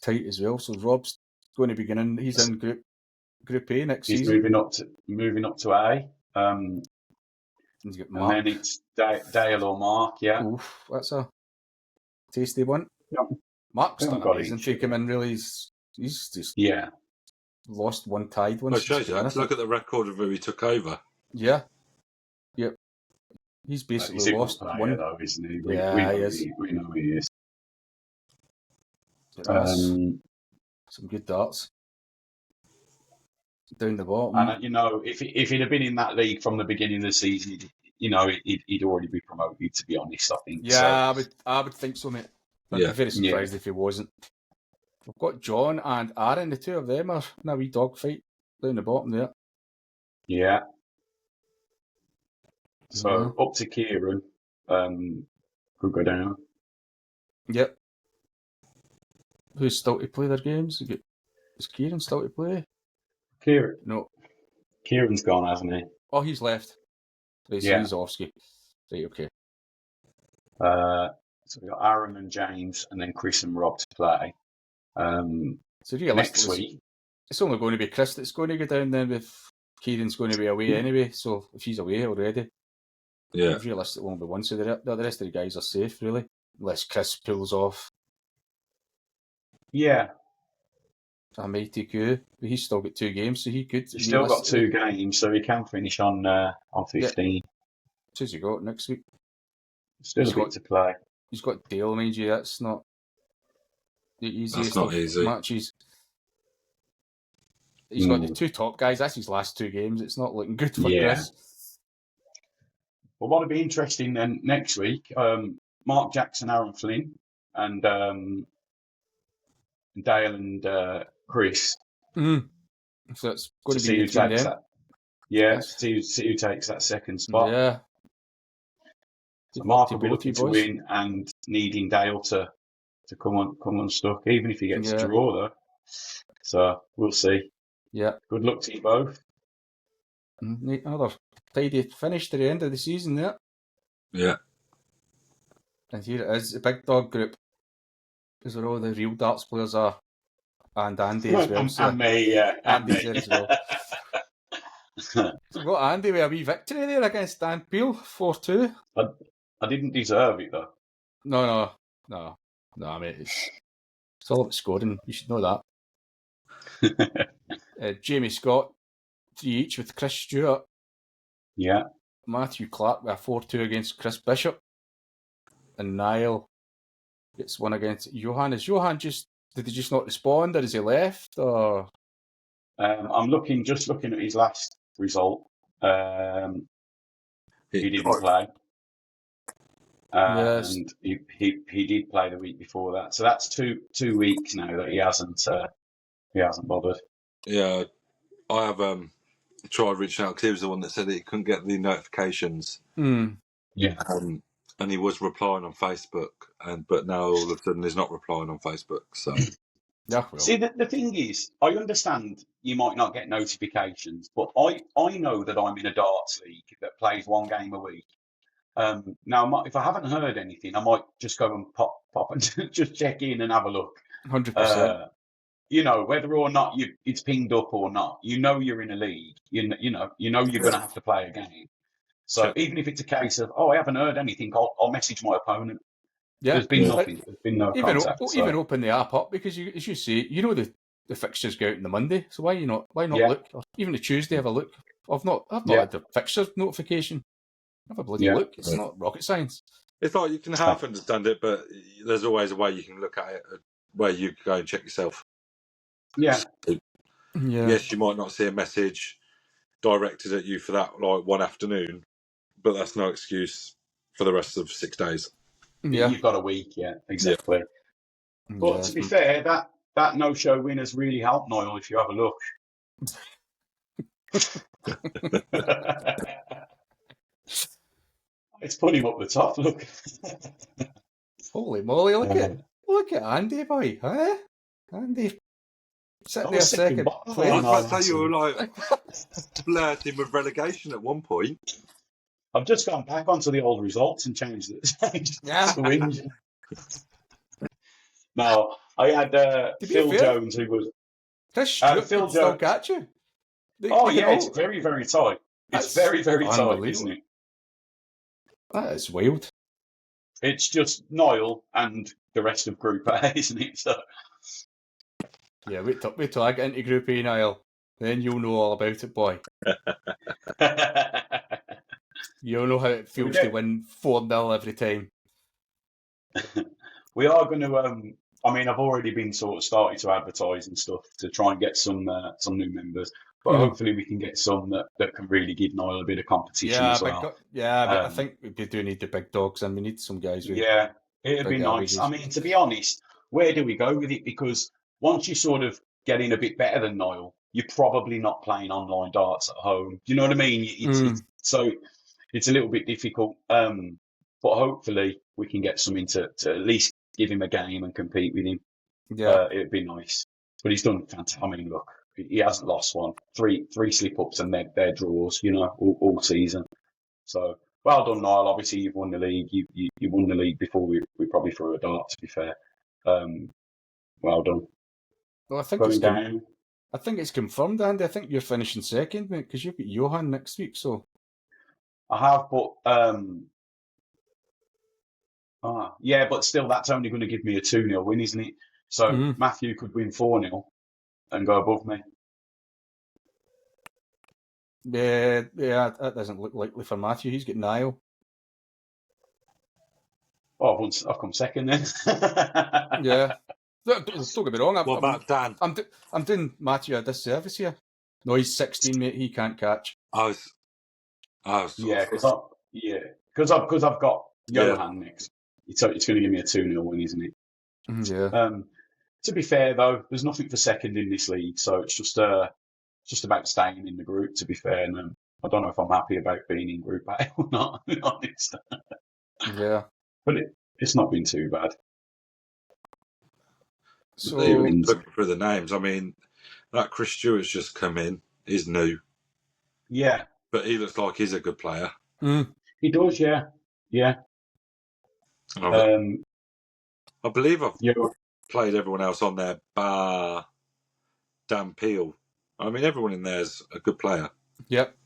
tight as well. So Rob's going to be getting he's in Group A next He's season. moving up to A. He's got And Mark. then it's Dale or Mark, yeah. Oof, that's a tasty one. Yep. Mark's done Got amazing. each. Take him in, really. He's just Yeah. lost one, tied one. Well, it shows you. since Look at the record of who he took over. Yeah. Yep. He's basically He's a good lost player, one. though, isn't he? Yeah, we know he is. We know he is. That's some good darts. Down the bottom. And if he'd have been in that league from the beginning of the season, he'd already be promoted. To be honest, I think. Yeah, So, I would think so, mate. I'd Yeah. be very surprised if he wasn't. We've got John and Aaron. The two of them are in a wee dogfight down the bottom there. yeah. So Mhm. up to Kieran, could go down. Yep. Who's still to play their games? Is Kieran still to play? No. Kieran's gone, hasn't he? Oh, he's left. Right, so Yeah. he's off ski. Right, okay. So we've got Aaron and James, and then Chris and Rob to play. So Next realistically, week, it's only going to be Chris that's going to go down then with Kieran's going to be away anyway. So if he's away already, Yeah. realistically, it won't be one. So the rest of the guys are safe, really. Unless Chris pulls off yeah, a mighty coup. But he's still got 2 games, so he could. he's still got 2 realistically- games, so he can finish on 15. Who's he got next week? Still He's a bit got- to play. He's got Dale, mind you. That's not the easiest not of easy. matches. He's got the 2 top guys. That's his last 2 games. It's not looking good for Yeah. Chris. Well, what'll be interesting then next week, Mark Jackson, Aaron Flynn, and Dale and Chris. Mm. So it's going To to see be who between takes them. that. Yeah, Yes. to see who takes that second spot. Yeah. So Good Mark luck to will be both you looking to boys. win and needing Dale to come unstuck, even if he gets a Yeah. draw though. So we'll see. Yeah. Good luck to you both. Another tidy finish to the end of the season there. Yeah. And here it is, the big dog group. because they're all the real darts players are, and Andy as well. So and me, yeah. And Andy's me. there as well. So we've got Andy with a wee victory there against Dan Peel, 4-2. I didn't deserve it, though. No, mate. It's all about scoring. You should know that. Jamie Scott, 3 each with Chris Stewart. Yeah. Matthew Clark with a 4-2 against Chris Bishop. And Niall gets one against Johan. Is Johan did he just not respond, or is he left? Or I'm just looking at his last result. He didn't play. Yes. And he did play the week before that. So that's two weeks now that he hasn't bothered. Yeah, I have tried reaching out because he was the one that said that he couldn't get the notifications. Yeah. And he was replying on Facebook, but now all of a sudden he's not replying on Facebook. So yeah, well. See, the thing is, I understand you might not get notifications, but I know that I'm in a darts league that plays 1 game a week. Now, if I haven't heard anything, I might just go and pop and just check in and have a look. 100%. You know, whether or not it's pinged up or not, you know you're in a league. You know you're going to have to play a game. So Sure. even if it's a case of, I haven't heard anything, I'll message my opponent. Yeah. There's been nothing. There's been no contact. Even open the app up, because as you say, you know the fixtures go out on the Monday. So why not look? Or even the Tuesday, have a look. I've not had the fixture notification. Have a bloody look. It's not rocket science. it's like you can half understand it, but there's always a way you can look at it where you go and check yourself. Yeah. Yes, you might not see a message directed at you for that one afternoon, but that's no excuse for the rest of 6 days. Yeah. You've got a week, exactly. Yeah. But to be fair, that no-show win has really helped Niall, if you have a look. It's put him up the top, look. Holy moly, look at Andy, boy, huh? Andy sitting there second place. I was about to say you were flirting with relegation at one point. I've just gone back onto the old results and changed the wins. No, I had Phil Jones, who was... Chris Stewart Phil can still catch you. It's very, very tight. It's very, very tight, isn't it? That is wild. It's just Niall and the rest of Group A, isn't it? So... Yeah, wait till I get into Group A, Niall. Then you'll know all about it, boy. You'll know how it feels to win 4-0 every time. We are going to... I've already been sort of starting to advertise and stuff to try and get some new members. But hopefully we can get some that can really give Niall a bit of competition as well. But I think we do need the big dogs, and we need some guys with... Yeah, it'd be nice. Averages. I mean, to be honest, where do we go with it? Because once you sort of get in a bit better than Niall, you're probably not playing online darts at home. Do you know what I mean? So it's a little bit difficult. But hopefully we can get something to at least give him a game and compete with him. Yeah, it'd be nice. But he's done fantastic. I mean, look, he hasn't lost one. Three slip-ups and they're draws, all season. So, well done, Niall. Obviously, you've won the league. You won the league before we probably threw a dart, to be fair. Well done. Well, I think it's confirmed, Andy. I think you're finishing second, mate, because you've got Johan next week, so... I have, but... but still, that's only going to give me a 2-0 win, isn't it? So Matthew could win 4-0 and go above me. Yeah, that doesn't look likely for Matthew. He's got Niall. Oh, I've come second then. Yeah. Don't get me wrong. What about Dan? I'm doing Matthew a disservice here. No, he's 16, mate. He can't catch. Because I've got Johan next. So it's going to give me a 2-0 win, isn't it? Yeah. To be fair, though, there's nothing for second in this league, so it's just about staying in the group, to be fair. And I don't know if I'm happy about being in Group A or not, to be honest. Yeah. But it's not been too bad. So, looking through the names, I mean, that Chris Stewart's just come in. He's new. Yeah. But he looks like he's a good player. He does, yeah. Yeah. I believe played everyone else on there, bar Dan Peel. I mean, everyone in there's a good player. Yep.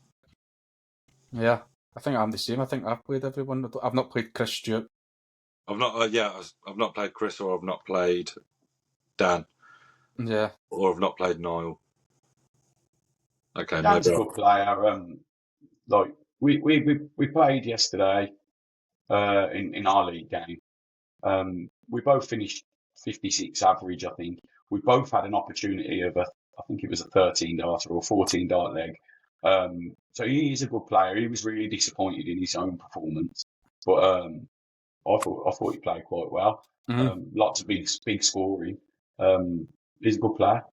Yeah. I think I'm the same. I think I've played everyone. I've not played Chris Stewart. I've not, I've not played Chris, or I've not played Dan, Yeah. or I've not played Niall. Okay, Dan's a maybe. good player. Like we played yesterday in our league game. We both finished 56 average, I think. We both had an opportunity of I think it was a 13 darter or 14 dart leg. So he is a good player. He was really disappointed in his own performance, but I thought he played quite well. Lots of big scoring. He's a good player.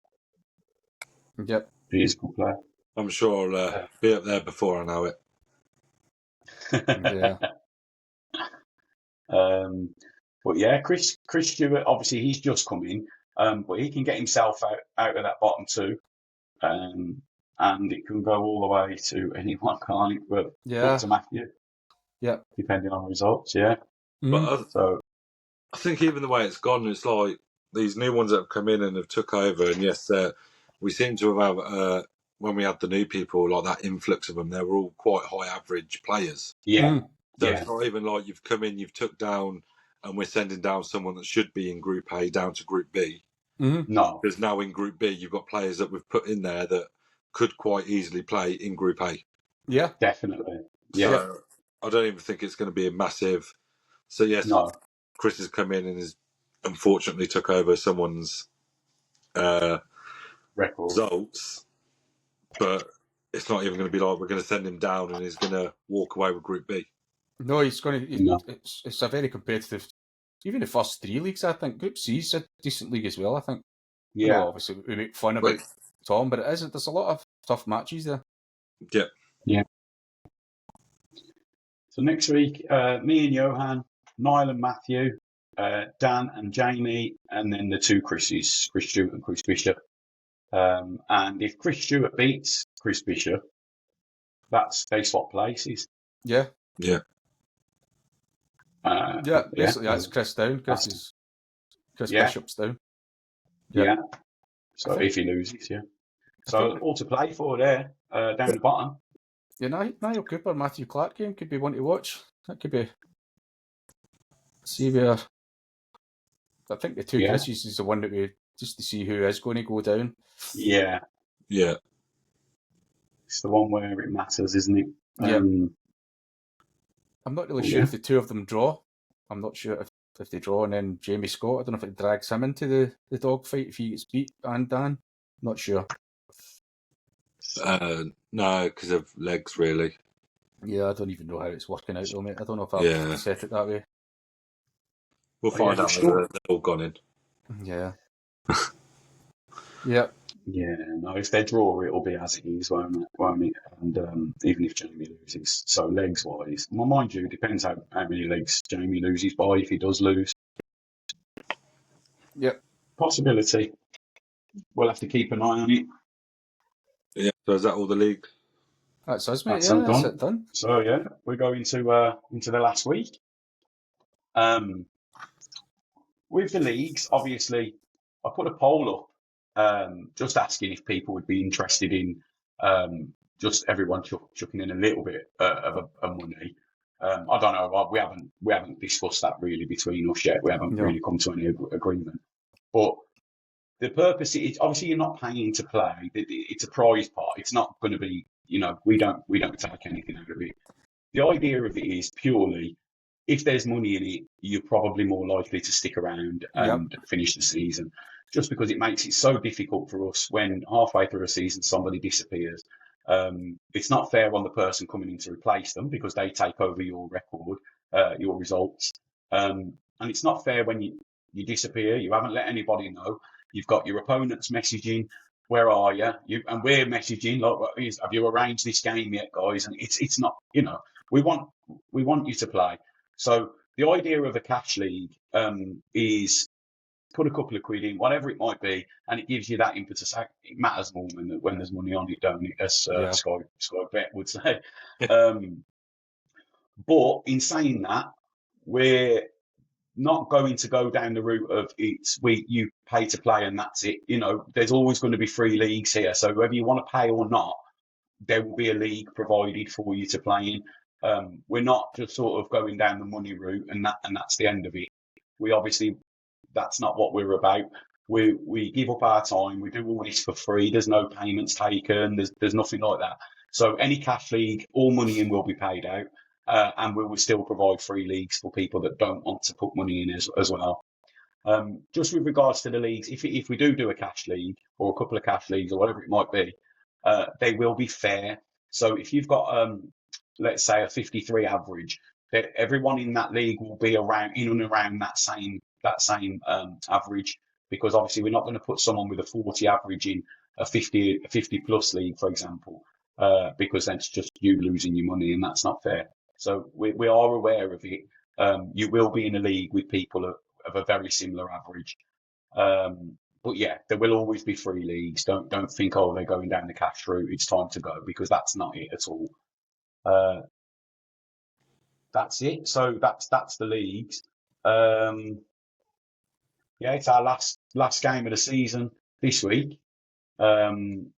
Yep. He is a good player. I'm sure I'll be up there before I know it. Yeah. But yeah, Chris Stewart, obviously he's just come in, but he can get himself out of that bottom two, and it can go all the way to anyone, can't it? But Yeah. up to Matthew, Yep. depending on results, yeah. But So I think even the way it's gone, it's like these new ones that have come in and have took over, and yes, we seem to have when we had the new people, like that influx of them, they were all quite high average players. yeah, So yeah, it's not even like you've come in, you've took down, and we're sending down someone that should be in Group A down to Group B. no, Because now in Group B, you've got players that we've put in there that could quite easily play in Group A. Yeah. definitely, yeah, So I don't even think it's going to be a massive. So yes, no, Chris has come in and has unfortunately took over someone's record, results, but it's not even going to be like we're going to send him down and he's going to walk away with Group B. No, he's going to. No. It's a very competitive. Even the first three leagues, I think. Group C's a decent league as well, I think. I know, yeah, obviously, we make fun about Tom, but it isn't. There's a lot of tough matches there. Yeah. So next week, me and Johan, Niall and Matthew, Dan and Jamie, and then the two Chris's, Chris Stewart and Chris Bishop. And if Chris Stewart beats Chris Bishop, they swap places. Yeah. Yeah. Basically, that's Chris down. Chris Bishop's down. Yeah. So if he loses, yeah. So all to play for there, down the bottom. Yeah, Niall Cooper, Matthew Clark game could be one to watch. That could be. See where. I think the two Chris's is the one that we just to see who is going to go down. Yeah. Yeah. It's the one where it matters, isn't it? Yeah. I'm not really sure if the two of them draw. I'm not sure if they draw and then Jamie Scott, I don't know if it drags him into the dogfight if he gets beat and Dan. Not sure. No, because of legs, really. Yeah, I don't even know how it's working out though, mate. I don't know if I've set it that way. We'll find out whether they've all gone in. Yeah. Yeah. Yeah, no, if they draw, it'll be as it is, won't it? And even if Jamie loses. So legs-wise, well, mind you, depends how many legs Jamie loses by, if he does lose. Yep. Possibility. We'll have to keep an eye on it. Yeah, so is that all the league? That's us, mate. That's That's it done. So, yeah, we go into the last week. With the leagues, obviously, I put a poll up just asking if people would be interested in just everyone chucking in a little bit of money. I don't know. We haven't discussed that really between us yet. We haven't really come to any agreement. But the purpose is obviously you're not paying to play. It's a prize pot. It's not going to be. We don't take anything out of it. The idea of it is purely if there's money in it, you're probably more likely to stick around and finish the season. Just because it makes it so difficult for us when halfway through a season somebody disappears. It's not fair on the person coming in to replace them because they take over your record, your results. And it's not fair when you disappear. You haven't let anybody know. You've got your opponents messaging, where are you? And we're messaging, like, have you arranged this game yet, guys? And it's not, we want you to play. So the idea of a cash league is put a couple of quid in, whatever it might be, and it gives you that impetus. It matters more when there's money on it, don't it? As Sky Bet would say. But in saying that, not going to go down the route of you pay to play and that's it. You know, there's always going to be free leagues here. So whether you want to pay or not, there will be a league provided for you to play in. We're not just sort of going down the money route and that's the end of it. We obviously, that's not what we're about. We give up our time. We do all this for free. There's no payments taken. There's nothing like that. So any cash league, all money in will be paid out, and we will still provide free leagues for people that don't want to put money in as well. Just with regards to the leagues, if we do a cash league or a couple of cash leagues or whatever it might be, they will be fair. So if you've got, let's say, a 53 average, that everyone in that league will be in and around that same average, because obviously we're not going to put someone with a 40 average in a 50 plus league, for example, because that's just you losing your money, and that's not fair. So we are aware of it. You will be in a league with people of a very similar average. But yeah, there will always be free leagues. Don't think, oh, they're going down the cash route, it's time to go, because that's not it at all. That's it. So that's the leagues. Yeah, it's our last game of the season this week. And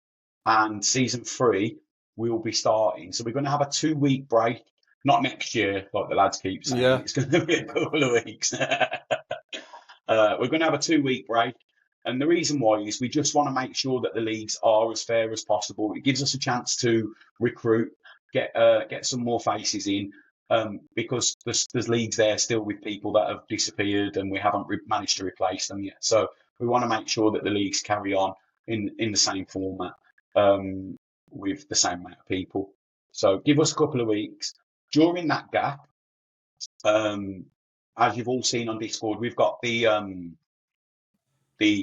season 3 we will be starting. So we're going to have a 2-week break. Not next year, like the lads keep saying. Yeah. It's going to be a couple of weeks. We're going to have a 2-week break. And the reason why is we just want to make sure that the leagues are as fair as possible. It gives us a chance to recruit, get some more faces in, because there's leagues there still with people that have disappeared and we haven't managed to replace them yet. So we want to make sure that the leagues carry on in the same format, with the same amount of people. So give us a couple of weeks. During that gap, as you've all seen on Discord, we've got the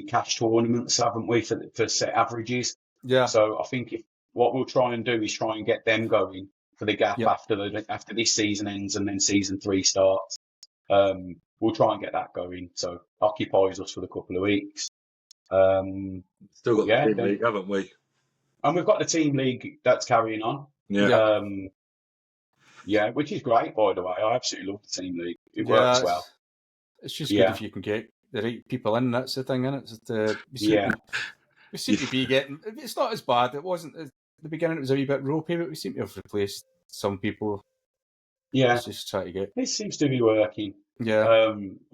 cash tournaments, haven't we, for set averages? Yeah. So I think what we'll try and do is try and get them going for the gap after this season ends and then season 3 starts. We'll try and get that going. So occupies us for the couple of weeks. Still got the team league, haven't we? And we've got the team league that's carrying on. Yeah. Yeah, which is great, by the way. I absolutely love the team league. It works well. It's just good if you can get the right people in. That's the thing, isn't it? We seem to be getting. It's not as bad. It wasn't at the beginning. It was a wee bit ropey, but we seem to have replaced some people. Yeah, let's just try to get. It seems to be working. Yeah,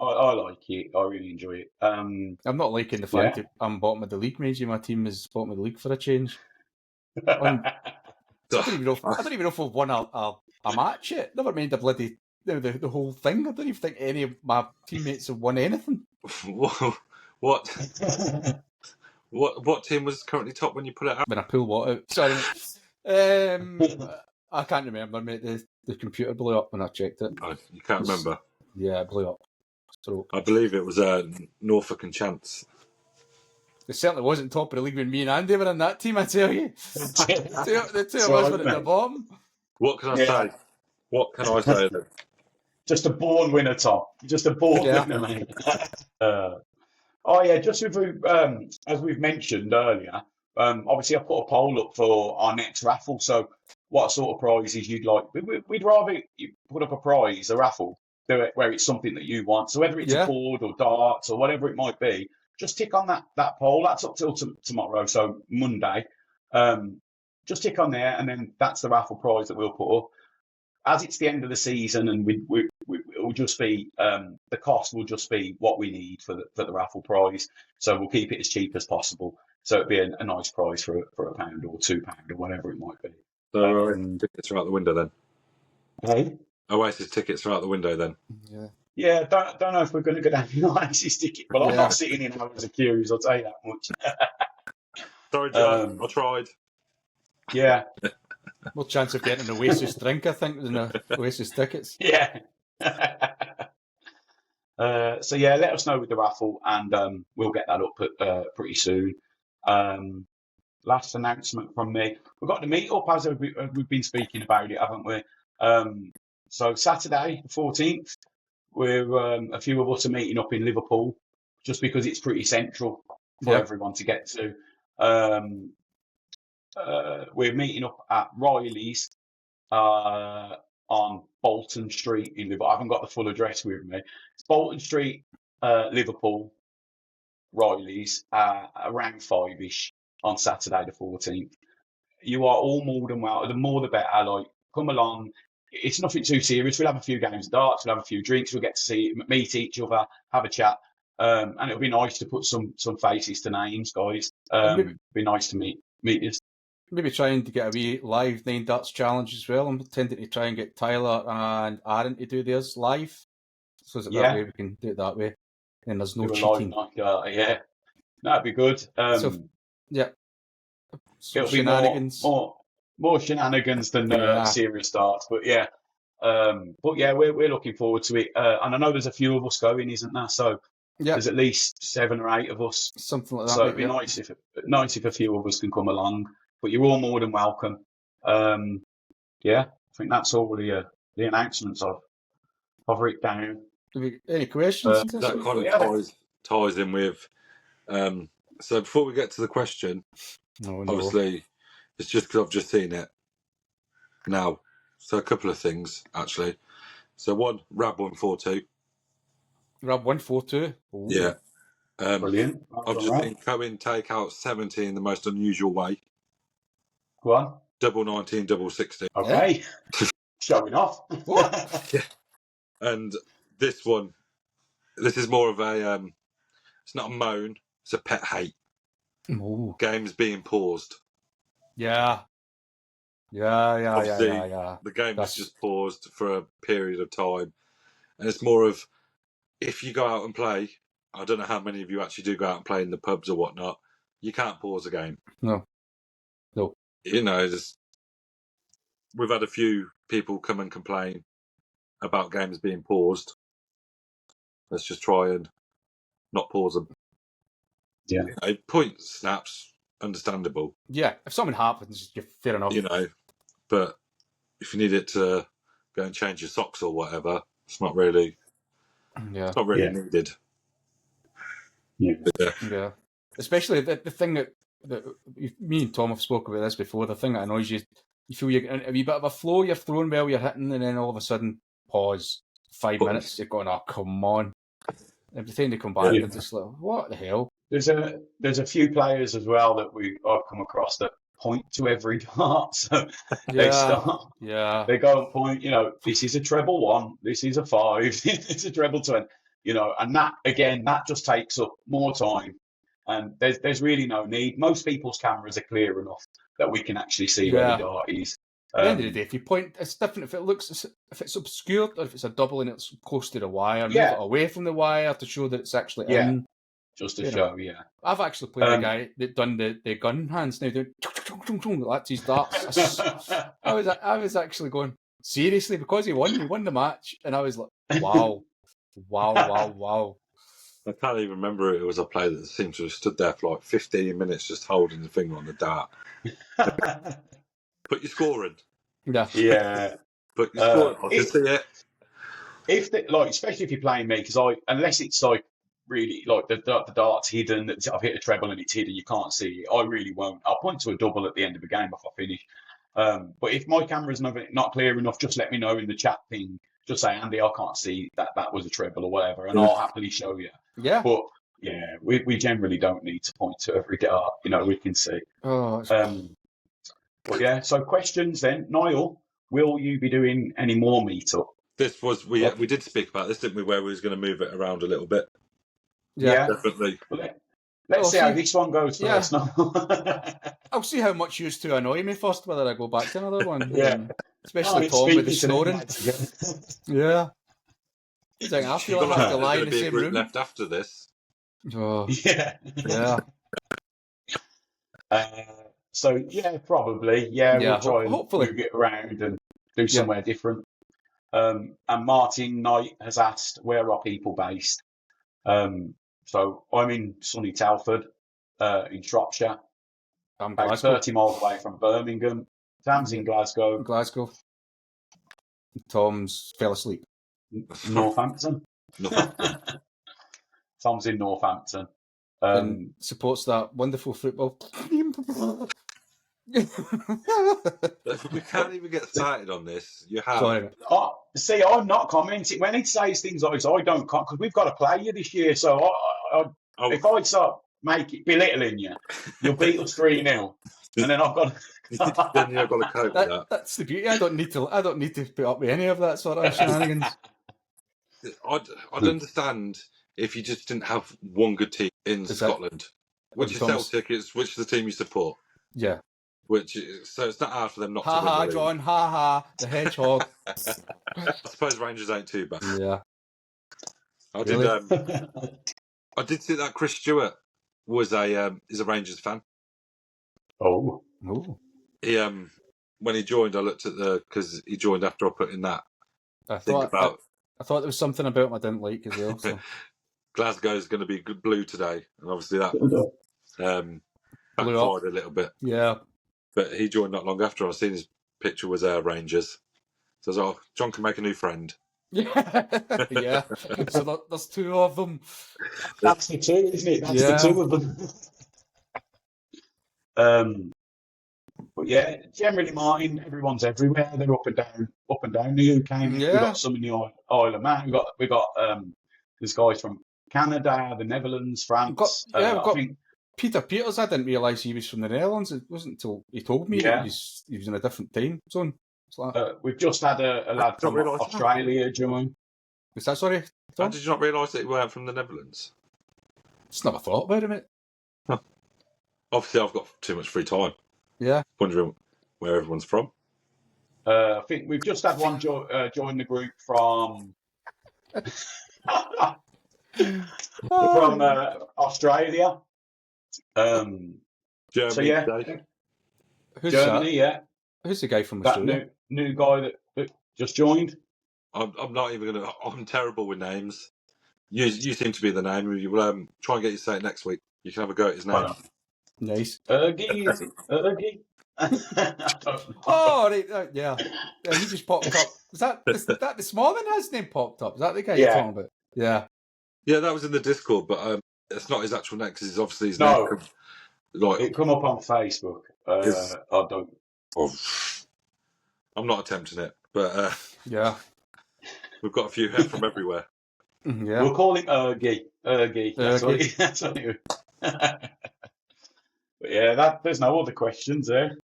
I like it. I really enjoy it. I'm not liking the fact that I'm bottom of the league, Maisie. My team is bottom of the league for a change. I don't even know if we've won a match yet. Never mind the bloody the whole thing. I don't even think any of my teammates have won anything. What team was currently top when you put it out? When I pull what out? Sorry. I can't remember, mate. The computer blew up when I checked it. Oh, you can't remember? Yeah, it blew up. So I believe it was Norfolk and Chance. It certainly wasn't top of the league when me and Andy were in that team, I tell you. the two of us were at the bottom. What can I say? What can I say then? Just a born winner, Tom. Just a born winner, mate. Just with, as we've mentioned earlier, obviously I put a poll up for our next raffle. So what sort of prizes you'd like? We'd rather you put up a prize, a raffle, do it where it's something that you want. So whether it's a board or darts or whatever it might be, just tick on that poll. That's up till tomorrow, so Monday. Just tick on there, and then that's the raffle prize that we'll put up. As it's the end of the season, and it'll just be the cost will just be what we need for the raffle prize. So we'll keep it as cheap as possible. So it'd be a nice prize for £1 or £2 or whatever it might be. So tickets are out the window then. Hey. Oasis tickets are out the window then. Yeah. Yeah, don't know if we're going to go down the Oasis ticket. Well, I'm not sitting in hours of queues, I'll tell you that much. Sorry, John, I tried. Yeah. More chance of getting an Oasis drink, I think, than an Oasis tickets. Yeah. So, let us know with the raffle, and we'll get that up pretty soon. Last announcement from me. We've got the meet-up, as we've been speaking about it, haven't we? So Saturday, the 14th, we're a few of us are meeting up in Liverpool, just because it's pretty central for everyone to get to. We're meeting up at Riley's on Bolton Street in Liverpool. I haven't got the full address with me. It's Bolton Street, Liverpool, Riley's, around 5-ish on Saturday the 14th. You are all more than welcome. The more the better. Like, come along. It's nothing too serious. We'll have a few games of darts. We'll have a few drinks. We'll get to meet each other, have a chat, and it'll be nice to put some faces to names, guys. Be nice to meet you. Maybe trying to get a wee live 9 darts challenge as well. I'm intending to try and get Tyler and Aaron to do theirs live, so that way we can do it that way, and there's no cheating. Yeah, that'd be good. It'll be more shenanigans than serious darts, but yeah. We're looking forward to it, and I know there's a few of us going, isn't there? So there's at least 7 or 8 of us, something like that. So it'd be nice if a few of us can come along. But you're all more than welcome. I think that's all the announcements I've written down. Any questions? That kind of ties in with. So before we get to the question, obviously, it's just because I've just seen it now. So a couple of things actually. So one, Rab 142. Rab 142. Ooh. Yeah. Brilliant. I've just seen Cohen take out 70 in the most unusual way. Go on. Double 19, double 60. Okay. Showing off. What? Yeah. And this one, this is more of a, it's not a moan, it's a pet hate. Ooh. Games being paused. Yeah. The game is just paused for a period of time. And it's more of, if you go out and play, I don't know how many of you actually do go out and play in the pubs or whatnot, you can't pause a game. No. You know, we've had a few people come and complain about games being paused. Let's just try and not pause them. Yeah. You know, point snaps, understandable. Yeah, if something happens, you're fair enough. You know, but if you need it to go and change your socks or whatever, it's not really. Yeah. It's not really needed. Yeah. Especially the thing that me and Tom have spoken about this before. The thing that annoys you, you feel you're in a wee bit of a flow. You're throwing well, you're hitting, and then all of a sudden, pause. 5 minutes. You're going, oh come on! Every time they come back, they're just like, what the hell? There's a few players as well that I've come across that point to every dart. So they start. Yeah. They go and point. You know, this is a treble 1. This is a 5. It's a treble 10. You know, and that just takes up more time. And there's really no need. Most people's cameras are clear enough that we can actually see where the dart is. At the end of the day, if you point, it's different. If it's obscured, or if it's a double and it's close to the wire, move it away from the wire to show that it's actually in. Just to show, I've actually played a guy that done the gun hands now, doing that's his darts. I was actually going, seriously, because he won the match, and I was like, wow. I can't even remember who it was I played that seemed to have stood there for like 15 minutes just holding the finger on the dart. But you're scoring. Yeah. But you're scoring. I can see it. Especially if you're playing me, because unless it's like really like the dart's hidden, I've hit a treble and it's hidden, you can't see it, I really won't. I'll point to a double at the end of the game if I finish. But if my camera's not clear enough, just let me know in the chat thing. Just say, Andy, I can't see that was a treble or whatever, and I'll happily show you. Yeah. But yeah, we generally don't need to point to every dart. You know, we can see. But yeah, so questions then. Niall, will you be doing any more meetup? This was we did speak about this, didn't we? Where we was going to move it around a little bit. Yeah, definitely. Well, let's see how this one goes first. Yeah. I'll see how much you used to annoy me first, whether I go back to another one. Especially Tom with the snoring. Yeah. He's like, I feel like I have to lie in the same room. Left after this. Oh. Yeah. So yeah, probably. Yeah, we'll try and hopefully move it around and do somewhere different. And Martin Knight has asked, where are people based? So I'm in sunny Telford, in Shropshire. I'm about 30 miles away from Birmingham. Sam's in Glasgow. Tom's fell asleep. Northampton. Tom's in Northampton. And supports that wonderful football. We can't even get started on this. You have. Sorry. See, I'm not commenting. When he says things like this, I don't comment because we've got to play you this year. So if I start belittling you, you'll beat us 3-0. And then I've got then you've got to cope with that. That's the beauty. I don't need to put up with any of that sort of shenanigans. I'd understand if you just didn't have one good team in Scotland, which is Celtic. Which is the team you support. Yeah. So it's not hard for them not to win. Ha ha, John. Ha ha. The hedgehog. I suppose Rangers ain't too bad. Yeah. I did see that Chris Stewart is a Rangers fan. Oh. He when he joined, I looked at because he joined after I put in that. I thought there was something about him I didn't like as well. So. Glasgow's going to be good blue today, and obviously that backfired a little bit. Yeah. But he joined not long after. I seen his picture was Rangers. So I was like, John can make a new friend. Yeah. Yeah. So there's two of them. That's the two, isn't it? That's the two of them. But yeah, generally mine, everyone's everywhere. They're up and down the UK. Yeah. We've got some in the Isle of Man. We've got there's guys from Canada, the Netherlands, France. We've got Peter Peters. I didn't realise he was from the Netherlands. It wasn't until he told me that he was in a different time zone. We've just had a lad from Australia join. Is that sorry? How did you not realise that he weren't from the Netherlands? Just never thought about it, mate. Huh. Obviously, I've got too much free time. Yeah. Wondering where everyone's from. I think we've just had one join the group from from Australia. Germany. So yeah, Who's Germany. that? Yeah. Who's the guy from That Australia? new guy that just joined. I'm not even going to. I'm terrible with names. You seem to be the name. You will try and get you to say it next week. You can have a go at his name. Nice. Ergy. Oh, right, yeah. He just popped up. Is that this morning? His name popped up. Is that the guy you're talking about? Yeah. Yeah, that was in the Discord, but it's not his actual name because it's obviously his name. Like it come up on Facebook. I don't. I'm not attempting it, but yeah, we've got a few here from everywhere. Yeah, we'll call him Ergy. That's what it But yeah, there's no other questions there.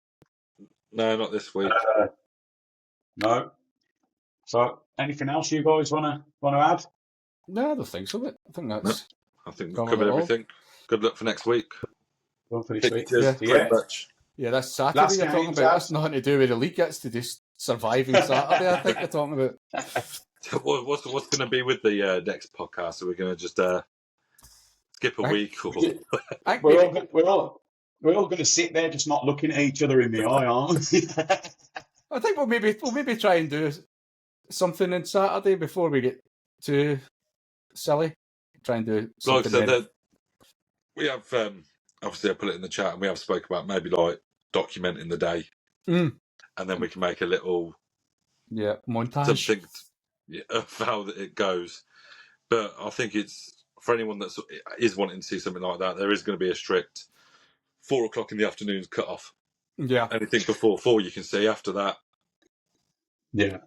No, not this week. No. So, anything else you guys want to add? No, I don't think so. I think that's. I think we've covered everything. Good luck for next week. Good for this week. Yeah, that's Saturday you're talking about. That's nothing to do with the league. It's to just surviving Saturday. I think you're talking about. What's going to be with the next podcast? Are we going to just skip a week? Or... We're all going to sit there just not looking at each other in the eye, aren't we? I think we'll maybe try and do something on Saturday before we get too silly. Try and do something. We have obviously I put it in the chat, and we have spoke about maybe like documenting the day, and then we can make a little montage something of how it goes. But I think it's for anyone that is wanting to see something like that, there is going to be a strict 4:00 in the afternoon cut off. Yeah. Anything before 4 you can see. After that, got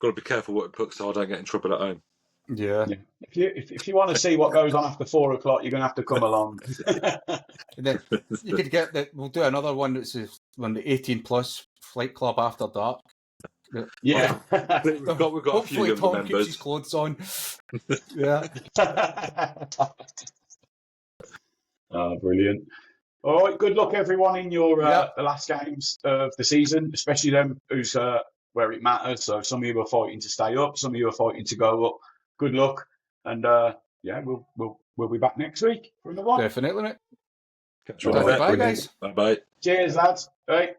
to be careful what it puts so I don't get in trouble at home. Yeah. If you want to see what goes on after 4:00, you're going to have to come along. And then you could get that. We'll do another one that's on the 18+ Flight Club After Dark. Yeah. we've got a few younger Tom members. keeps his clothes on. Yeah. Oh, brilliant. All right, good luck everyone in your the last games of the season, especially them who's where it matters. So some of you are fighting to stay up, some of you are fighting to go up. Good luck, and we'll be back next week for another one. Definitely, mate. Catch you later. Bye, guys. Bye. Cheers, lads. Right.